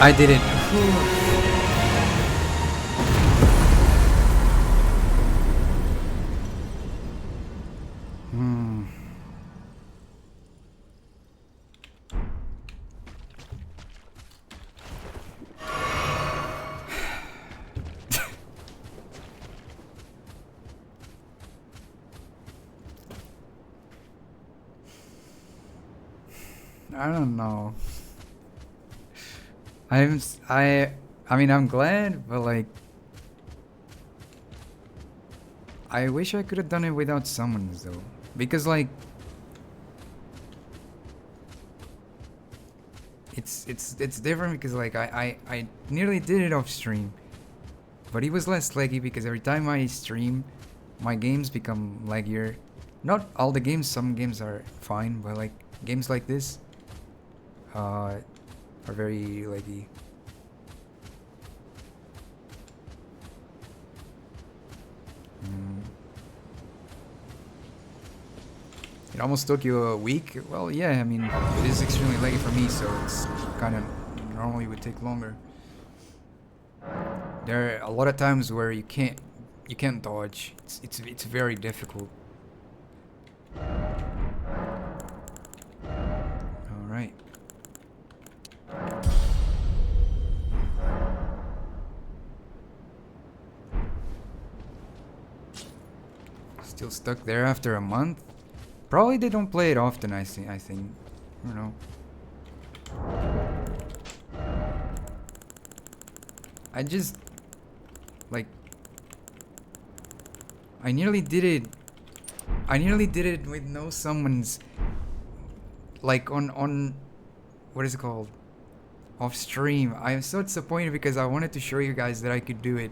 I did it. I don't know. I mean, I'm glad, but like, I wish I could have done it without summons though, because like, it's different because like I nearly did it off stream, but it was less laggy because every time I stream, my games become laggier. Not all the games, some games are fine, but like games like this, are very laggy. It almost took you a week. Well, yeah, I mean, it is extremely laggy for me, so it's kind of normally would take longer. There are a lot of times where you can't dodge. It's very difficult. All right. Still stuck there after a month? Probably they don't play it often, I think. I don't know. I just... Like... I nearly did it. I nearly did it with no summons. Like on... What is it called? Off stream. I am so disappointed because I wanted to show you guys that I could do it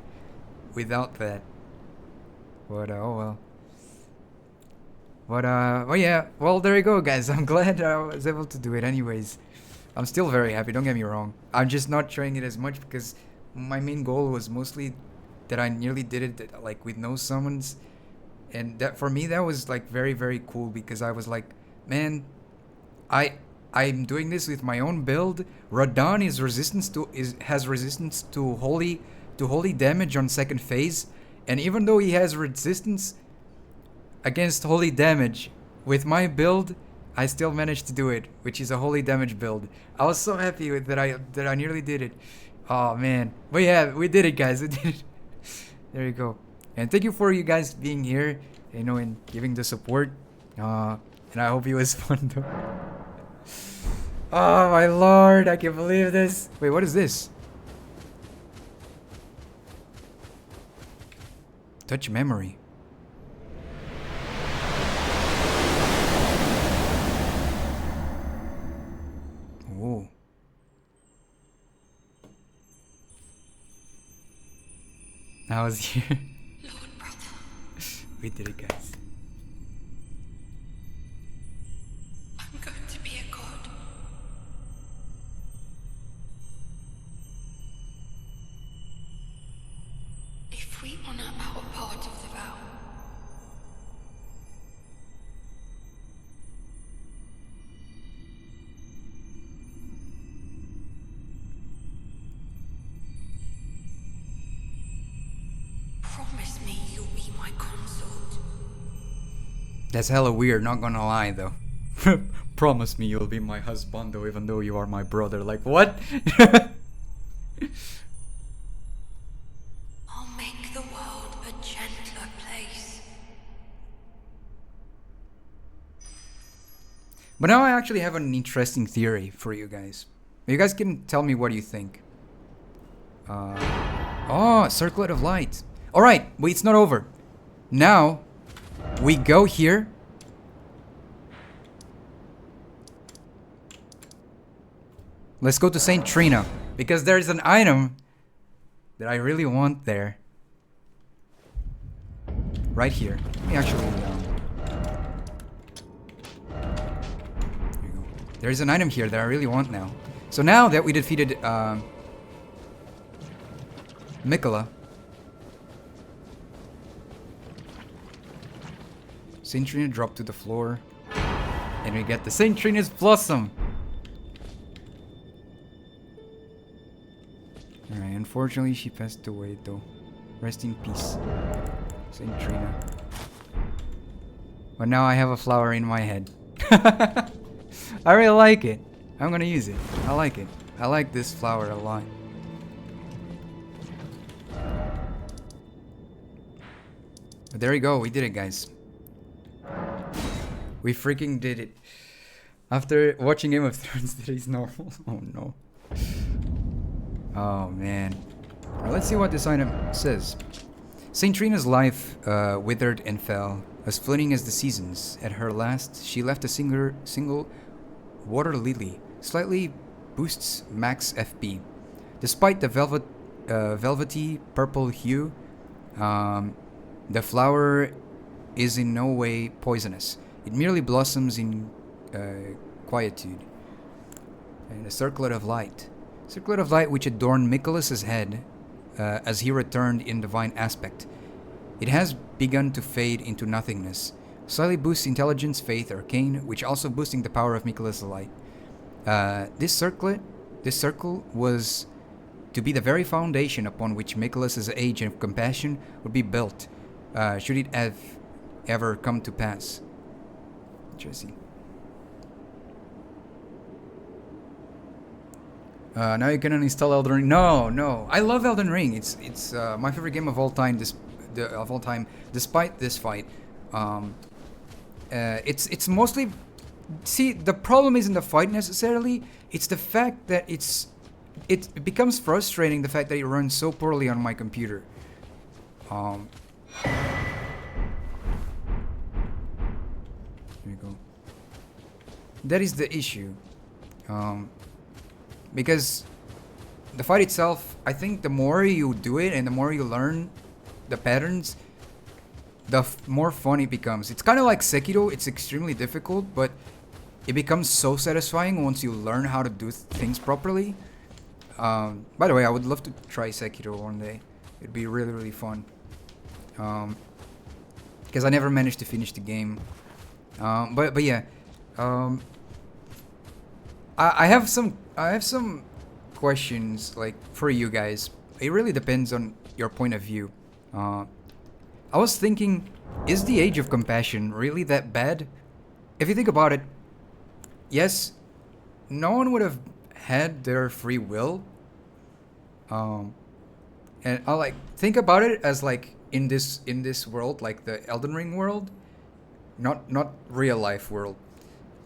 without that. But oh well. But oh yeah, well there you go guys. I'm glad I was able to do it anyways. I'm still very happy, don't get me wrong. I'm just not showing it as much because my main goal was mostly that I nearly did it like with no summons. And that for me that was like very very cool because I was like, man, I'm doing this with my own build. Radon has resistance to holy damage on second phase, and even though he has resistance against holy damage, with my build, I still managed to do it, which is a holy damage build. I was so happy with that I nearly did it. Oh man, but yeah, we did it, guys. We did it. There you go. And thank you for you guys being here, you know, and giving the support. And I hope it was fun though. Oh my lord, I can't believe this. Wait, what is this? Touch memory. Oh. I was here. Lord brother, We did it, guys. I'm going to be a god. If we honor our part of the vow, promise me you'll be my consort. That's hella weird, not gonna lie though. Promise me you'll be my husband though, even though you are my brother. Like, what? I'll make the world a gentler place. But now I actually have an interesting theory for you guys. You guys can tell me what you think. Oh, circlet of light. Alright, wait, it's not over. Now, we go here. Let's go to Saint Trina, because there's an item that I really want there. Right here. Let me actually... There you go. There's an item here that I really want now. So now that we defeated Mikola, Saint Trina dropped to the floor, and we get the Saint Trina's Blossom. Alright, unfortunately she passed away though. Rest in peace, Saint Trina. But now I have a flower in my head. I really like it. I'm gonna use it. I like it. I like this flower a lot. But there we go, we did it, guys. We freaking did it. After watching Game of Thrones, that is normal. Oh no. Oh man. Well, let's see what this item says. Saint Trina's life withered and fell, as fleeting as the seasons. At her last, she left a single water lily. Slightly boosts max FP. Despite the velvety purple hue, the flower is in no way poisonous. It merely blossoms in quietude. And a circlet of light. Circlet of light which adorned Mikolas's head as he returned in divine aspect. It has begun to fade into nothingness. Slightly boosts intelligence, faith, arcane, which also boosting the power of Mikolas's light. This circle was to be the very foundation upon which Mikolas's age and compassion would be built, should it have ever come to pass. Interesting. Now you can uninstall Elden Ring. No. I love Elden Ring. It's my favorite game of all time. Despite this fight, Um, it's mostly, see, the problem isn't the fight necessarily. It's the fact that it becomes frustrating, the fact that it runs so poorly on my computer. Um, here we go. That is the issue. Because the fight itself, I think the more you do it and the more you learn the patterns, the more fun it becomes. It's kind of like Sekiro. It's extremely difficult, but it becomes so satisfying once you learn how to do things properly. By the way, I would love to try Sekiro one day. It'd be really, really fun. Because I never managed to finish the game. But yeah. I have some questions like for you guys. It really depends on your point of view. I was thinking, is the Age of Compassion really that bad? If you think about it, yes, no one would have had their free will. And I like think about it as like in this world, like the Elden Ring world, not real life world.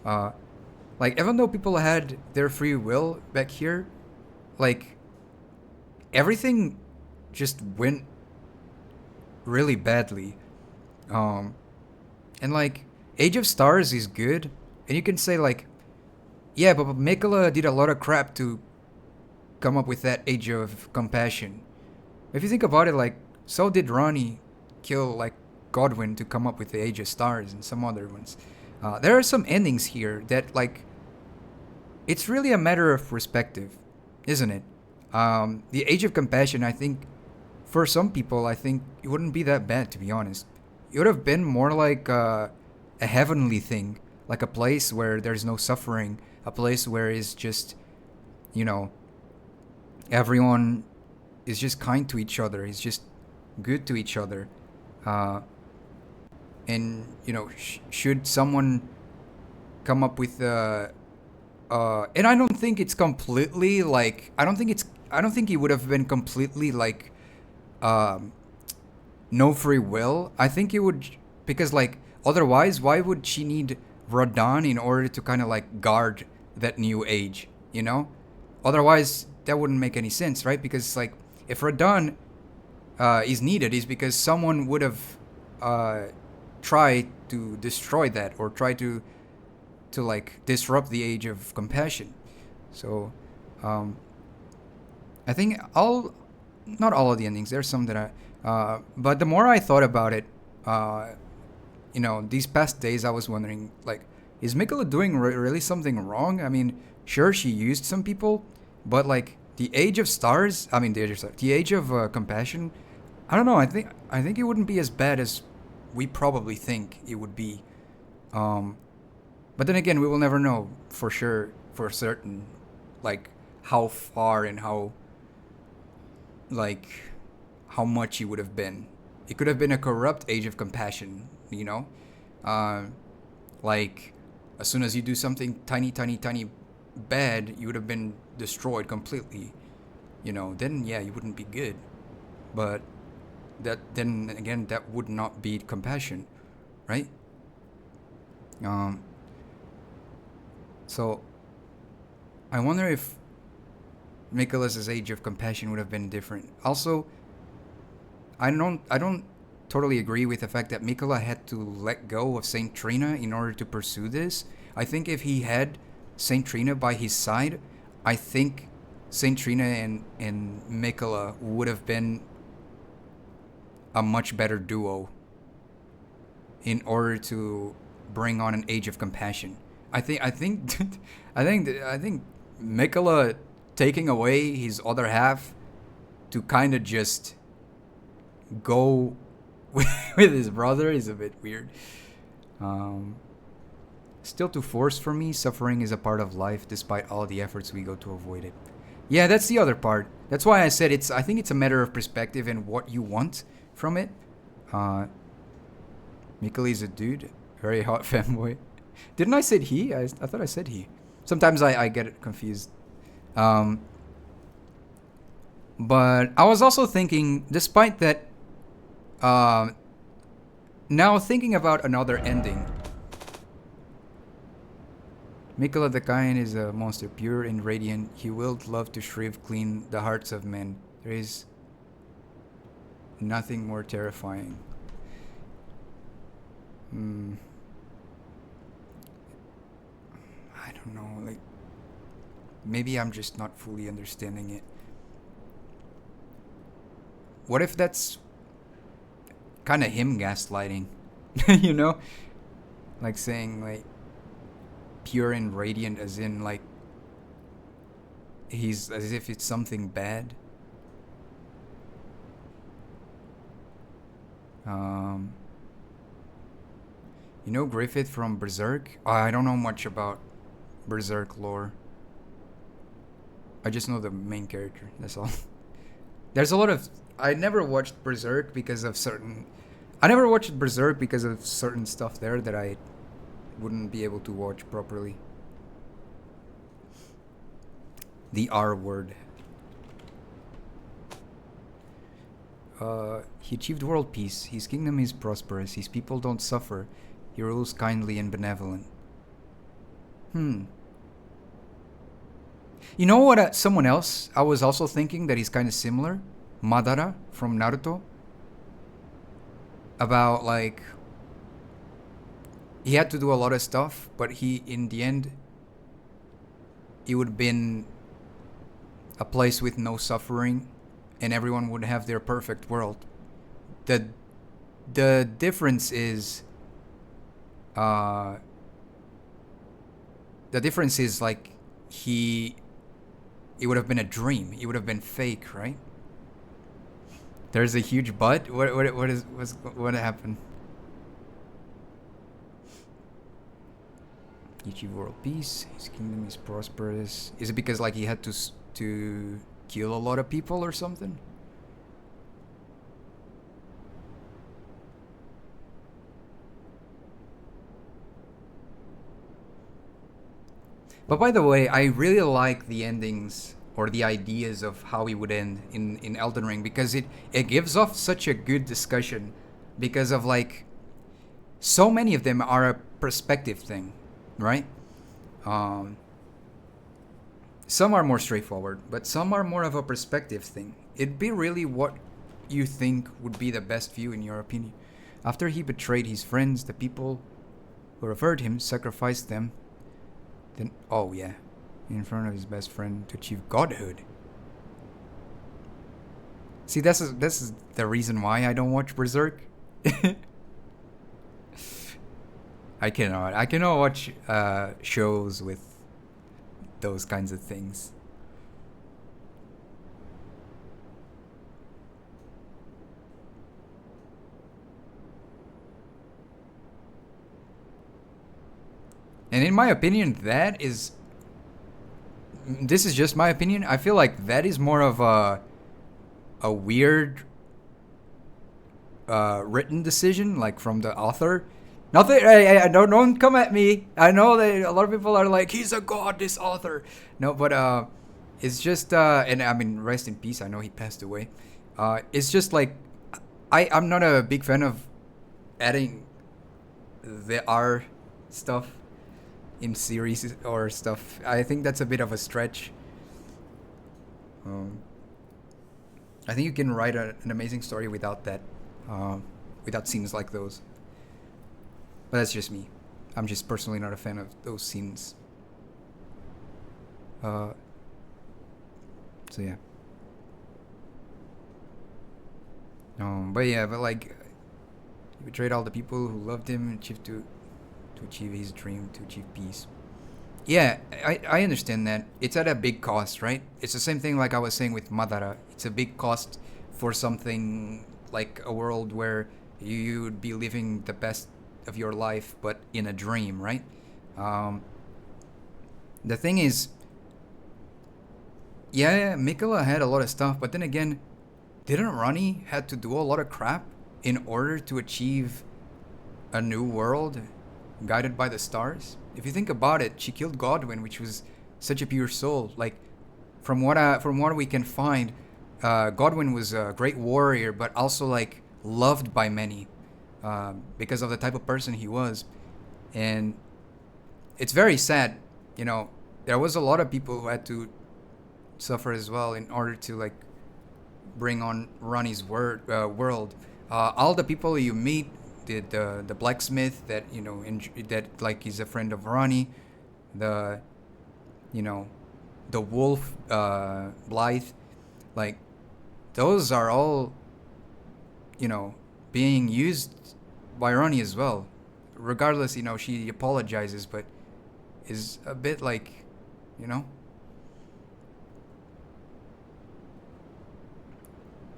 Like even though people had their free will back here, like everything just went really badly. And like Age of Stars is good, and you can say like, yeah, but Mikola did a lot of crap to come up with that Age of Compassion. If you think about it, like so did Ronnie kill like Godwin to come up with the Age of Stars and some other ones. There are some endings here that like it's really a matter of perspective, isn't it? The Age of Compassion, I think, for some people, I think it wouldn't be that bad, to be honest. It would have been more like a heavenly thing, like a place where there's no suffering, a place where it's just, you know, everyone is just kind to each other, is just good to each other. And, you know, should someone come up with and I don't think it's completely like I don't think it would have been completely like no free will. I think it would, because like otherwise why would she need Radon in order to kind of like guard that new age, you know? Otherwise that wouldn't make any sense, right? Because like if Radon is needed is because someone would have tried to destroy that or try to like disrupt the Age of Compassion. So I think not all of the endings, there's some that I but the more I thought about it, you know, these past days I was wondering like, is Mikola doing really something wrong? I mean, sure, she used some people, but like the Age of Stars, I mean the Age of Compassion, I don't know, I think it wouldn't be as bad as we probably think it would be. But then again, we will never know for sure, for certain, like how far and how much it would have been. It could have been a corrupt Age of Compassion, you know? Like, as soon as you do something tiny bad, you would have been destroyed completely. You know, then yeah, you wouldn't be good. But then again, that would not be compassion, right? So I wonder if Nicholas's Age of Compassion would have been different. Also, I don't totally agree with the fact that Mikola had to let go of Saint Trina in order to pursue this. I think if he had Saint Trina by his side, I think Saint Trina and Mikola would have been a much better duo in order to bring on an Age of Compassion. I think Mikola taking away his other half to kind of just go with his brother is a bit weird. Still too forced for me. Suffering is a part of life, despite all the efforts we go to avoid it. Yeah, that's the other part. That's why I said I think it's a matter of perspective and what you want from it. Mikola is a dude, very hot fanboy. Didn't I say he? I thought I said he. Sometimes I get it confused. But I was also thinking, despite that, Now, thinking about another ending. Mikola the Kain is a monster, pure and radiant. He willed love to shrive clean the hearts of men. There is nothing more terrifying. I don't know, like, maybe I'm just not fully understanding it. What if that's kind of him gaslighting? You know? Like saying, like, pure and radiant, as in, like, he's as if it's something bad. You know Griffith from Berserk? I don't know much about Berserk lore. I just know the main character, that's all. There's a lot of... I never watched Berserk because of certain... I never watched Berserk because of certain stuff there that I wouldn't be able to watch properly. The R word. He achieved world peace. His kingdom is prosperous. His people don't suffer. He rules kindly and benevolent. You know what? Someone else I was also thinking that is kind of similar. Madara from Naruto. About, like, he had to do a lot of stuff, but he, in the end, it would have been a place with no suffering, and everyone would have their perfect world. The difference is, like, it would have been a dream. It would have been fake, right? There's a huge but. What happened? He achieved world peace. His kingdom is prosperous. Is it because, like, he had to kill a lot of people or something? But by the way, I really like the endings or the ideas of how it would end in Elden Ring, because it gives off such a good discussion, because of, like, so many of them are a perspective thing, right? Some are more straightforward, but some are more of a perspective thing. It'd be really what you think would be the best view in your opinion. After he betrayed his friends, the people who revered him sacrificed them. Then, oh yeah, in front of his best friend to achieve godhood. See, this is the reason why I don't watch Berserk. I cannot watch shows with those kinds of things. And in my opinion, this is just my opinion. I feel like that is more of a weird written decision, like, from the author. Nothing. Don't come at me. I know that a lot of people are like, he's a god, this author. No, but it's just and I mean, rest in peace. I know he passed away. It's just like, I'm not a big fan of adding the R stuff in series or stuff. I think that's a bit of a stretch. I think you can write an amazing story without that, without scenes like those. But that's just me. I'm just personally not a fan of those scenes. So yeah. But like, he betrayed all the people who loved him and achieved to achieve his dream, to achieve peace. Yeah, I understand that. It's at a big cost, right? It's the same thing like I was saying with Madara. It's a big cost for something like a world where you would be living the best of your life, but in a dream, right? The thing is, yeah, Mikola had a lot of stuff, but then again, didn't Ronnie had to do a lot of crap in order to achieve a new world guided by the stars? If you think about it, she killed Godwyn, which was such a pure soul. Like, from what we can find, Godwyn was a great warrior, but also, like, loved by many. because of the type of person he was. And it's very sad, you know. There was a lot of people who had to suffer as well in order to like bring on Ronnie's world. All the people you meet, the blacksmith that you know that like is a friend of Ronnie, the you know the wolf Blythe, like those are all you know being used by Ronnie as well. Regardless, you know she apologizes, but is a bit like you know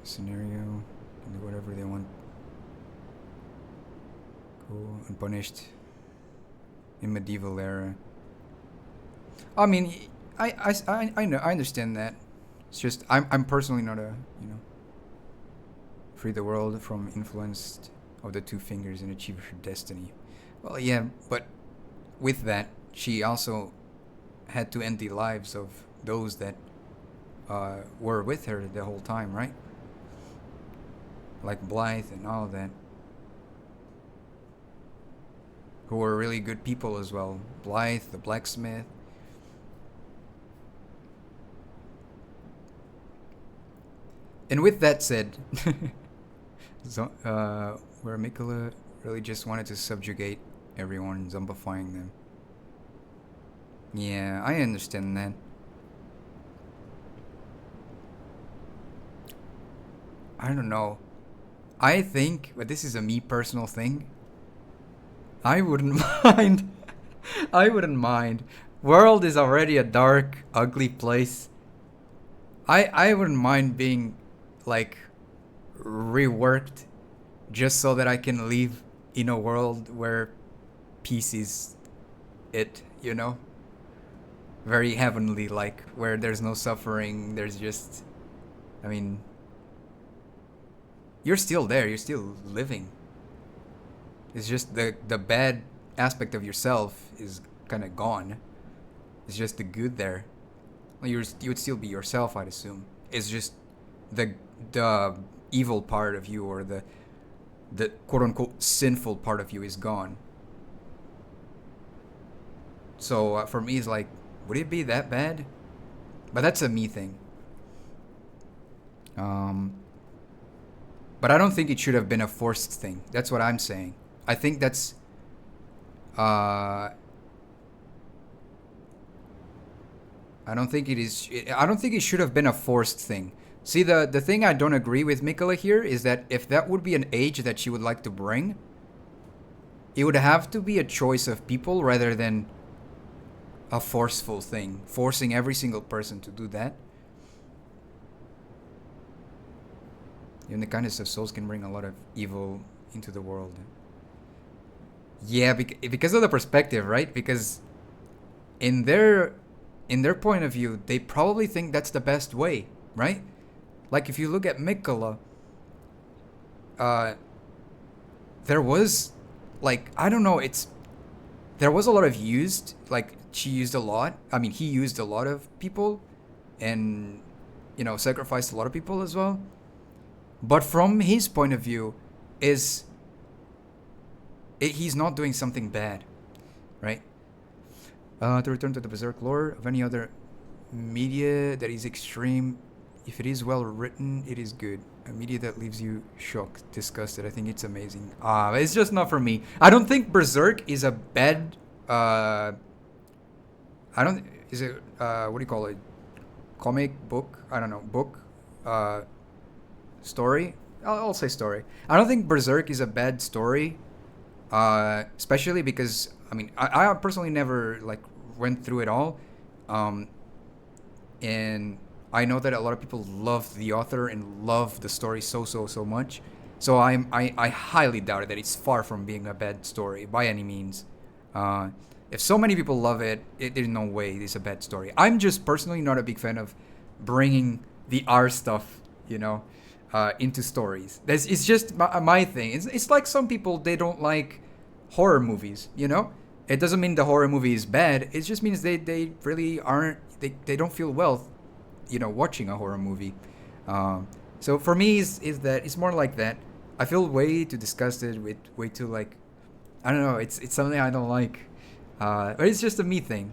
scenario can do whatever they want. Cool. Unpunished in medieval era. I mean, I know I understand that. It's just I'm personally not a you know free the world from influence of the two fingers and achieve her destiny. Well, yeah, but with that, she also had to end the lives of those that were with her the whole time, right? Like Blythe and all of that, who were really good people as well. Blythe, the blacksmith. And with that said, where Mikola really just wanted to subjugate everyone, zombifying them. Yeah, I understand that. I don't know. I think, but this is a me personal thing. I wouldn't mind. I wouldn't mind. World is already a dark, ugly place. I wouldn't mind being like reworked just so that I can live in a world where peace is it, you know? Very heavenly, like where there's no suffering, there's just I mean you're still there, you're still living. It's just the bad aspect of yourself is kind of gone. It's just the good there. Well, you would still be yourself, I'd assume. It's just the evil part of you or the quote unquote sinful part of you is gone. So for me, it's like, would it be that bad? But that's a me thing. But I don't think it should have been a forced thing. That's what I'm saying. I think that's I don't think it is. I don't think it should have been a forced thing. See, the thing I don't agree with Mikola here is that if that would be an age that she would like to bring, it would have to be a choice of people rather than a forceful thing, forcing every single person to do that. Even the kindness of souls can bring a lot of evil into the world. Yeah, because of the perspective, right? Because in their point of view, they probably think that's the best way, right? Like if you look at Mikola, there was like I don't know, there was a lot of used, like she used a lot. I mean, he used a lot of people, and you know sacrificed a lot of people as well. But from his point of view, he's not doing something bad, right? To return to the Berserk lore of any other media that is extreme, if it is well written, it is good. A media that leaves you shocked, disgusted, I think it's amazing. It's just not for me. I don't think Berserk is a bad. Is it what do you call it? Comic book? I don't know. Book. Story. I'll say story. I don't think Berserk is a bad story. Especially because I mean I personally never like went through it all, and I know that a lot of people love the author and love the story so much. So I highly doubt that it's far from being a bad story by any means. If so many people love it, there's no way it's a bad story. I'm just personally not a big fan of bringing the R stuff, you know, into stories. It's just my thing. It's like some people, they don't like horror movies, you know? It doesn't mean the horror movie is bad. It just means they really aren't, they don't feel well, you know, watching a horror movie. So for me, is that it's more like that. I feel way too disgusted with way too like, I don't know. It's something I don't like, but it's just a me thing.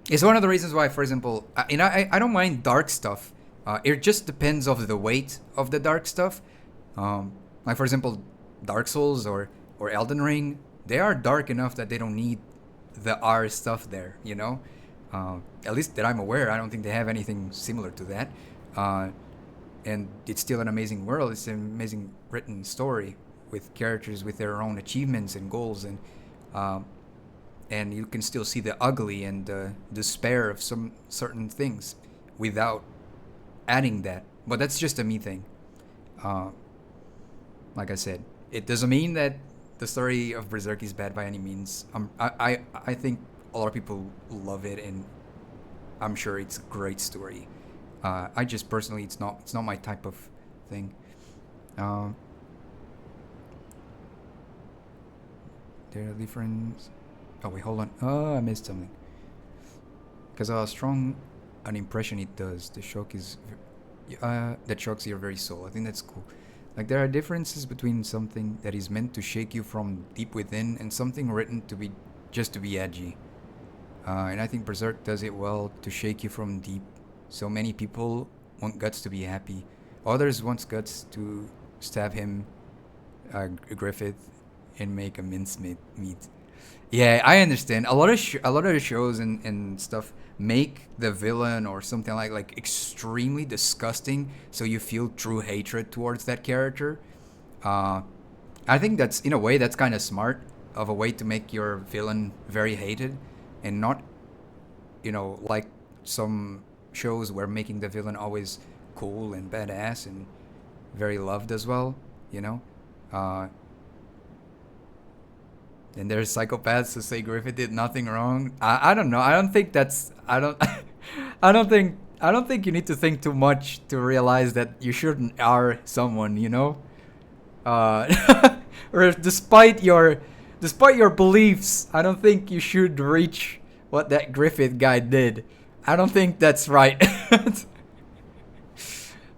It's one of the reasons why, for example, I don't mind dark stuff. It just depends of the weight of the dark stuff. Like for example, Dark Souls or Elden Ring, they are dark enough that they don't need the R stuff there. You know, at least that I'm aware. I don't think they have anything similar to that. And it's still an amazing world. It's an amazing written story with characters with their own achievements and goals, and you can still see the ugly and despair of some certain things without adding that. But that's just a me thing. Uh, like I said, it doesn't mean that the story of Berserk is bad by any means. I think a lot of people love it, and I'm sure it's a great story. I just personally, it's not my type of thing. Um, there are different. Oh wait, hold on. Oh, I missed something. Because how strong an impression it does. The shock is, that shocks your very soul. I think that's cool. Like there are differences between something that is meant to shake you from deep within and something written to be just to be edgy. And I think Berserk does it well to shake you from deep. So many people want Guts to be happy. Others want Guts to stab him, Griffith, and make a mincemeat meat. Yeah, I understand. A lot of the shows and stuff make the villain or something like extremely disgusting, so you feel true hatred towards that character. I think that's in a way that's kind of smart of a way to make your villain very hated, and not, like some shows where making the villain always cool and badass and very loved as well. You know. And there's psychopaths who say Griffith did nothing wrong. I don't know. I don't think that's. I don't. I don't think you need to think too much to realize that you shouldn't R someone. You know. Or if despite your beliefs, I don't think you should reach what that Griffith guy did. I don't think that's right.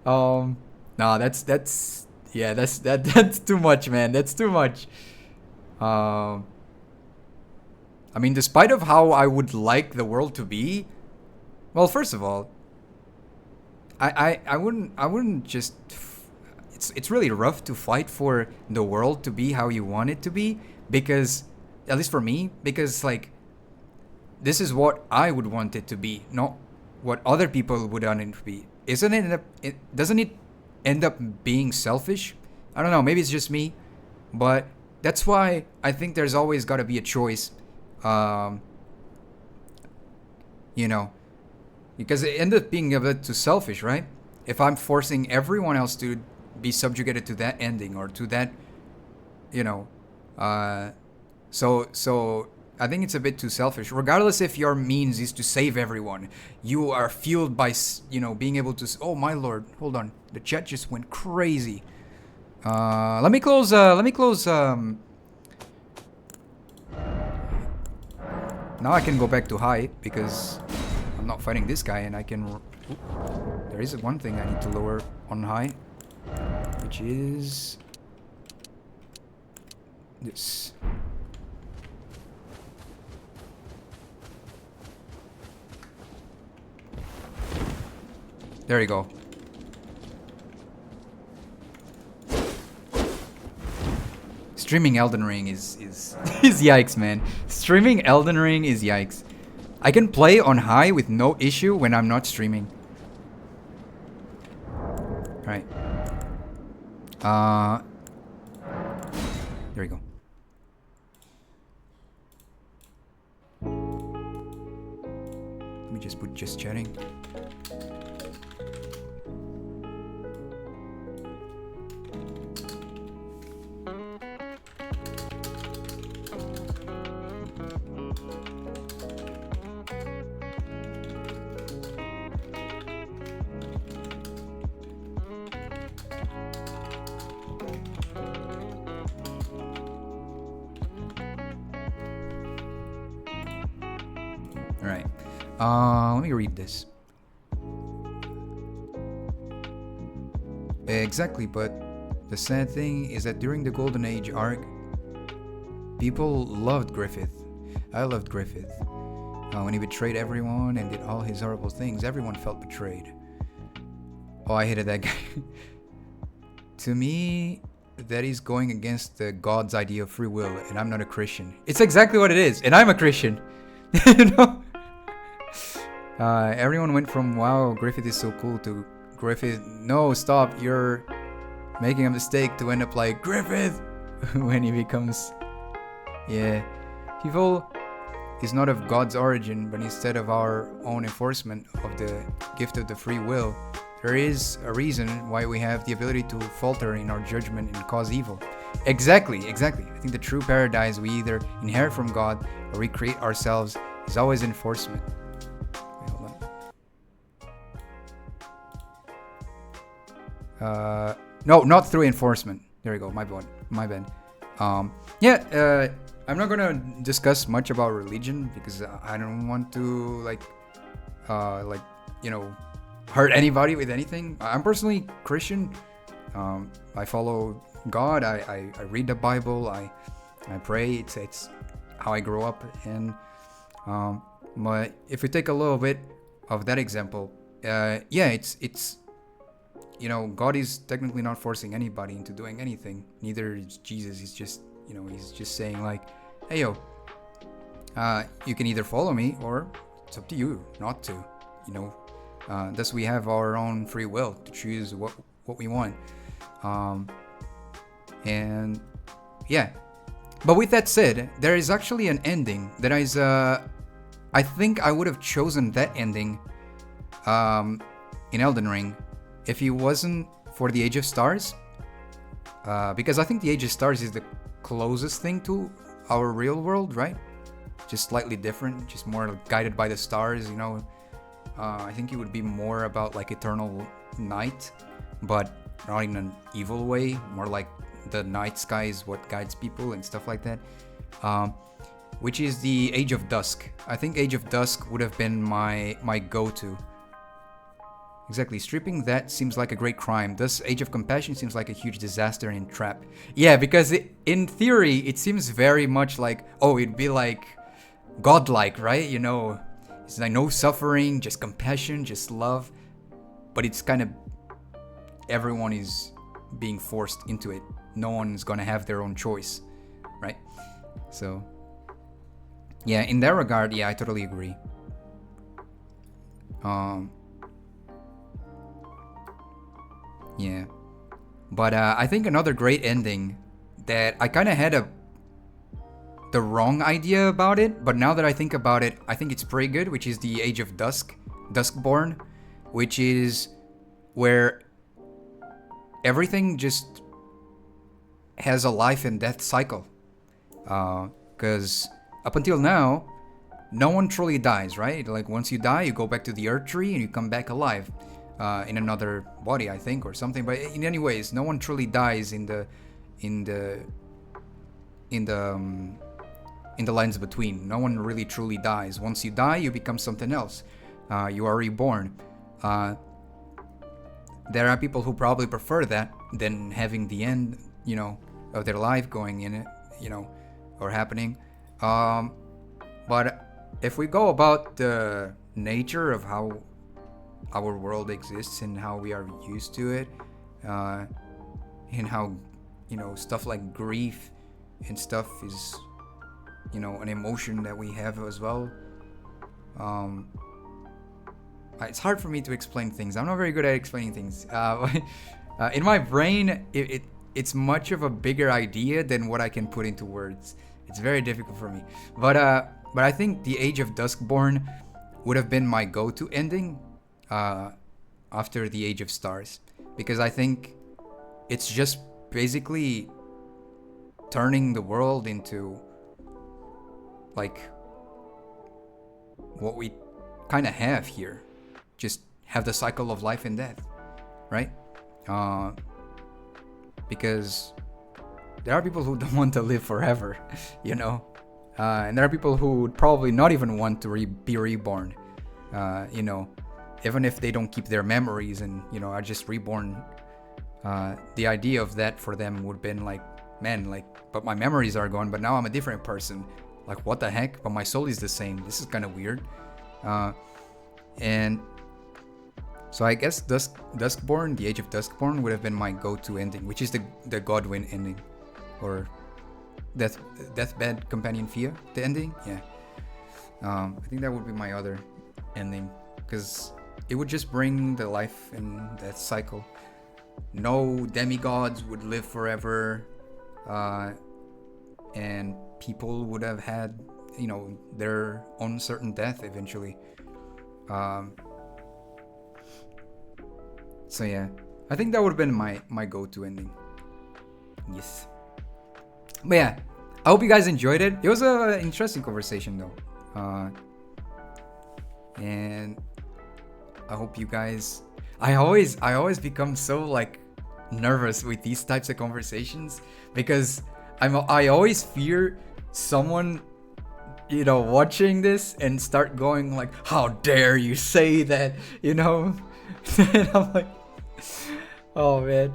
No, that's yeah, that's too much, man. That's too much. I mean, despite of how I would like the world to be, well, first of all, I wouldn't just. It's really rough to fight for the world to be how you want it to be, because, at least for me, because like, this is what I would want it to be, not what other people would want it to be. Doesn't it end up being selfish? I don't know. Maybe it's just me, but that's why I think there's always got to be a choice. Because it ends up being a bit too selfish, right? If I'm forcing everyone else to be subjugated to that ending or to that, so I think it's a bit too selfish. Regardless if your means is to save everyone, you are fueled by being able to. Oh my lord! Hold on, the chat just went crazy. Let me close. Now I can go back to high because I'm not fighting this guy, and I can. There is one thing I need to lower on high, which is this. There you go. Streaming Elden Ring is is yikes, man. Streaming Elden Ring is yikes. I can play on high with no issue when I'm not streaming. Right. There we go. Let me just put just chatting. Alright. Let me read this. Exactly, but The sad thing is that during the Golden Age arc, people loved Griffith. I loved Griffith. When he betrayed everyone and did all his horrible things, everyone felt betrayed. Oh, I hated that guy. To me, that is going against the God's idea of free will, and I'm not a Christian. It's exactly what it is, and I'm a Christian. You know? Everyone went from, wow, Griffith is so cool, to Griffith, no, stop, you're making a mistake, to end up like, Griffith! When he becomes... Yeah. Evil is not of God's origin, but instead of our own enforcement of the gift of the free will. There is a reason why we have the ability to falter in our judgment and cause evil. Exactly. I think the true paradise we either inherit from God or recreate ourselves is always enforcement. Wait, hold on. No, not through enforcement. There we go. My bad. I'm not gonna discuss much about religion because I don't want to hurt anybody with anything. I'm personally Christian. I follow God. I read the Bible. I pray. It's how I grew up. And but if we take a little bit of that example, it's God is technically not forcing anybody into doing anything. Neither is Jesus. He's just saying like, hey yo, you can either follow me or it's up to you not to. Thus we have our own free will to choose what we want. And yeah. But with that said, there is actually an ending that is I think I would have chosen that ending in Elden Ring if it wasn't for the Age of Stars. Because I think the Age of Stars is the closest thing to our real world, right? Just slightly different, just more guided by the stars, I think it would be more about like eternal night, but not in an evil way, more like the night sky is what guides people and stuff like that, which is the Age of Dusk. I think Age of Dusk would have been my go-to. Exactly, stripping that seems like a great crime. Thus, Age of Compassion seems like a huge disaster and trap. Yeah, because in theory, it seems very much like, it'd be like godlike, right? It's like no suffering, just compassion, just love. But it's kind of, everyone is being forced into it. No one's gonna have their own choice, right? So, yeah, in that regard, yeah, I totally agree. Yeah, but I think another great ending that I kind of had the wrong idea about it, but now that I think about it, I think it's pretty good, which is the Age of Dusk, Duskborn, which is where everything just has a life and death cycle. Because up until now, no one truly dies, right? Like once you die, you go back to the Erdtree and you come back alive. In another body, I think, or something. But in any ways, no one truly dies in the lines between. No one really truly dies. Once you die, you become something else. You are reborn. There are people who probably prefer that than having the end, of their life going in it, or happening. But if we go about the nature of how our world exists and how we are used to it, and how stuff like grief and stuff is an emotion that we have as well. It's hard for me to explain things. I'm not very good at explaining things. In my brain, it's much of a bigger idea than what I can put into words. It's very difficult for me. But I think the Age of Duskborn would have been my go-to ending after the Age of Stars, because I think it's just basically turning the world into like what we kind of have here. Just have the cycle of life and death, right? Because there are people who don't want to live forever, and there are people who would probably not even want to be reborn, even if they don't keep their memories and are just reborn the idea of that for them would have been like, man, like, but my memories are gone, but now I'm a different person. Like, what the heck? But my soul is the same. This is kind of weird. And so I guess Duskborn, the Age of Duskborn, would have been my go-to ending, which is the Godwyn ending, or Deathbed Companion Fia, the ending. Yeah. I think that would be my other ending, because it would just bring the life and death cycle. No demigods would live forever, and people would have had, you know, their own certain death eventually. So yeah, I think that would have been my go-to ending. Yes. But yeah, I hope you guys enjoyed it. It was an interesting conversation though. And I hope you guys... I always become so like nervous with these types of conversations, because I always fear someone, you know, watching this and start going like, how dare you say that, you know? And I'm like, oh man,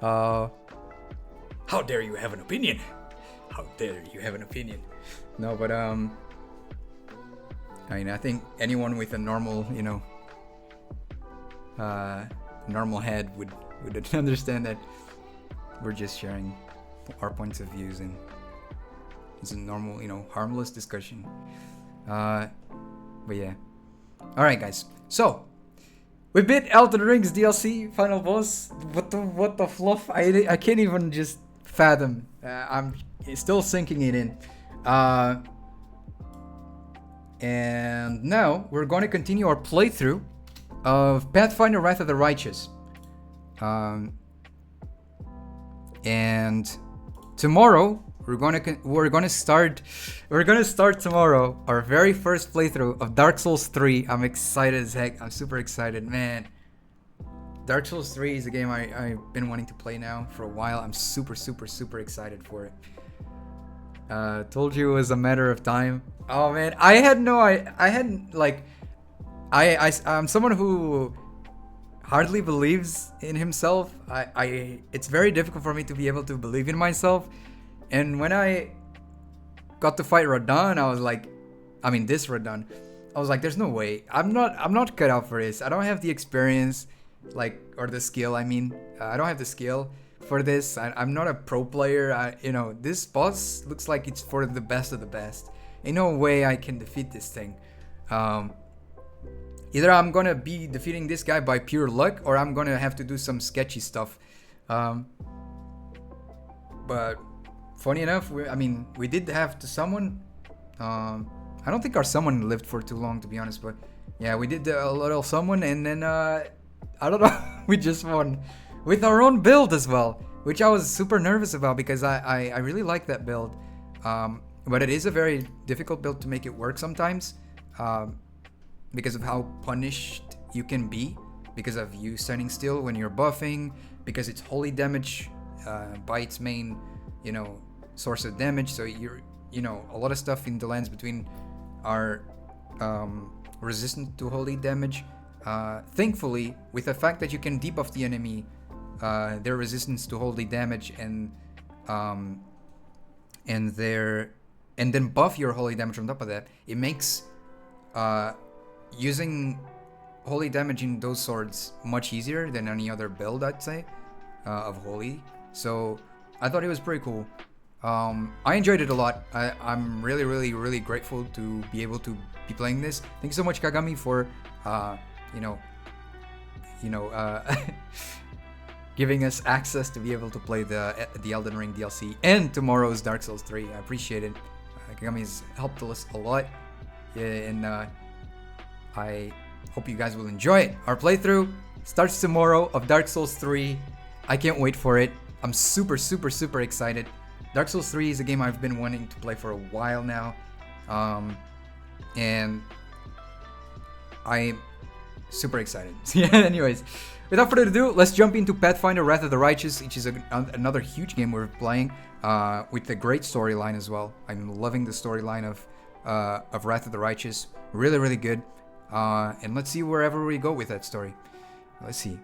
how dare you have an opinion? How dare you have an opinion? No, but I mean, I think anyone with a normal, you know, normal head would understand that we're just sharing our points of views, and it's a normal, you know, harmless discussion. But yeah, all right, guys. So we beat Elden Ring's DLC final boss. What the fluff? I can't even just fathom. I'm still sinking it in. And now we're going to continue our playthrough of Pathfinder: Wrath of the Righteous. And tomorrow we're gonna start tomorrow our very first playthrough of Dark Souls 3. I'm excited as heck. I'm super excited, man. Dark Souls 3 is a game I've been wanting to play now for a while. I'm super excited for it. Told you it was a matter of time. Oh man, I'm someone who hardly believes in himself. It's very difficult for me to be able to believe in myself. And when I got to fight Radahn, I was like, I mean this Radahn, I was like, there's no way. I'm not cut out for this. I don't have the experience, like, or the skill. I mean, I don't have the skill for this. I'm not a pro player. You know, this boss looks like it's for the best of the best. Ain't no way I can defeat this thing. Either I'm gonna be defeating this guy by pure luck, or I'm gonna have to do some sketchy stuff. But funny enough, we did have to summon. I don't think our summon lived for too long, to be honest. But yeah, we did a little summon, and then I don't know, we just won with our own build as well, which I was super nervous about, because I really like that build. But it is a very difficult build to make it work sometimes. Because of how punished you can be, because of you standing still when you're buffing, because it's holy damage by its main, you know, source of damage. So you're, you know, a lot of stuff in the lands between are resistant to holy damage. Thankfully, with the fact that you can debuff the enemy, their resistance to holy damage, and then buff your holy damage on top of that, it makes using holy damage in those swords much easier than any other build, I'd say, of holy. So I thought it was pretty cool. I enjoyed it a lot. I'm really grateful to be able to be playing this. Thank you so much, Kagami, for giving us access to be able to play the Elden Ring DLC and tomorrow's Dark Souls 3. I appreciate it. Kagami's helped us a lot. Yeah, and I hope you guys will enjoy it. Our playthrough starts tomorrow of Dark Souls 3. I can't wait for it. I'm super excited. Dark Souls 3 is a game I've been wanting to play for a while now. And I'm super excited. Yeah, anyways, without further ado, let's jump into Pathfinder: Wrath of the Righteous, which is another huge game we're playing, with a great storyline as well. I'm loving the storyline of Wrath of the Righteous. Really good. And let's see wherever we go with that story. Let's see.